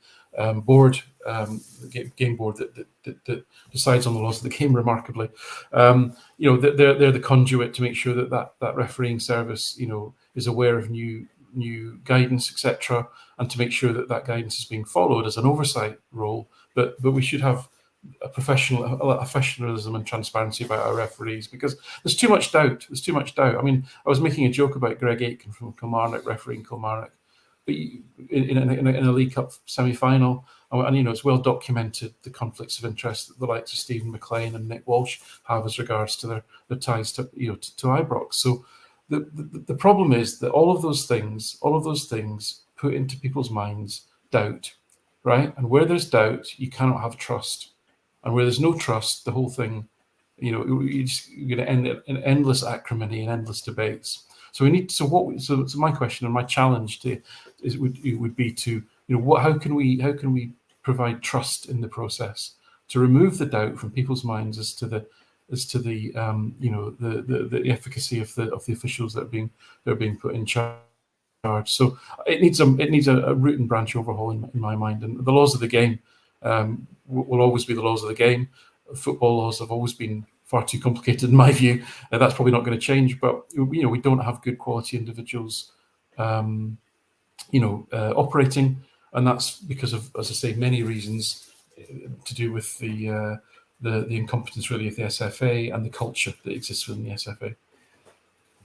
board, the game board that decides on the laws of the game remarkably, they're the conduit to make sure that refereeing service is aware of new guidance, etc., and to make sure that guidance is being followed as an oversight role. But we should have a professionalism and transparency about our referees, because there's too much doubt. I mean, I was making a joke about Greg Aitken from Kilmarnock refereeing Kilmarnock, but in a League Cup semi-final, and it's well documented the conflicts of interest that the likes of Stephen McLean and Nick Walsh have as regards to their ties to Ibrox. So the problem is that all of those things put into people's minds doubt, right? And where there's doubt, you cannot have trust. And where there's no trust, the whole thing, you're going to end in endless acrimony and endless debates. So So my question and my challenge would be to how can we provide trust in the process to remove the doubt from people's minds as to the efficacy of the officials that are being put in charge. So it needs a root and branch overhaul in my mind. And the laws of the game will always be the laws of the game. Football laws have always been far too complicated in my view. That's probably not going to change. But we don't have good quality individuals, operating, and that's because of, as I say, many reasons to do with the incompetence really of the SFA and the culture that exists within the SFA.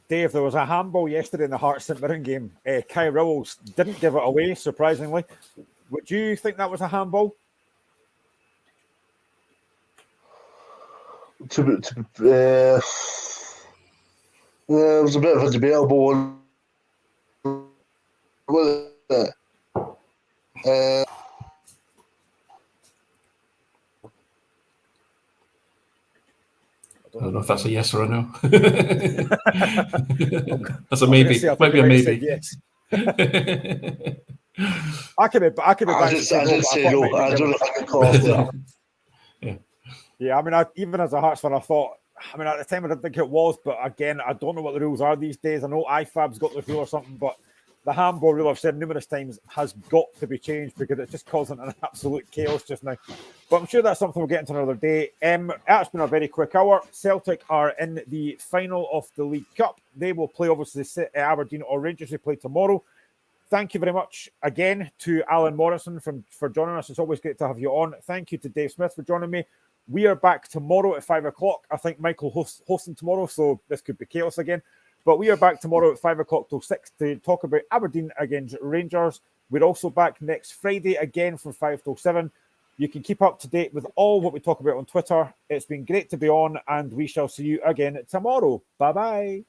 Dave, there was a handball yesterday in the Hearts St Mirren game. Kai Rowles didn't give it away, surprisingly. Would you think that was a handball? It was a bit of a debatable one. I don't know if that's a yes or a no. That's a maybe. Might be a maybe. Yes. I could be. I didn't say no. I don't know if I can call it. Yeah. Yeah, I mean, even as a Hearts fan, I thought, I mean, at the time I didn't think it was, but again, I don't know what the rules are these days. I know IFAB's got the rule or something, but the handball rule, I've said numerous times, has got to be changed because it's just causing an absolute chaos just now. But I'm sure that's something we'll get into another day. It's been a very quick hour. Celtic are in the final of the League Cup. They will play, obviously, Aberdeen or Rangers. They play tomorrow. Thank you very much again to Alan Morrison for joining us. It's always great to have you on. Thank you to Dave Smith for joining me. We are back tomorrow at 5 o'clock. I think Michael hosting tomorrow, so this could be chaos again. But we are back tomorrow at 5 o'clock till 6 to talk about Aberdeen against Rangers. We're also back next Friday again from 5 till 7. You can keep up to date with all what we talk about on Twitter. It's been great to be on, and we shall see you again tomorrow. Bye-bye.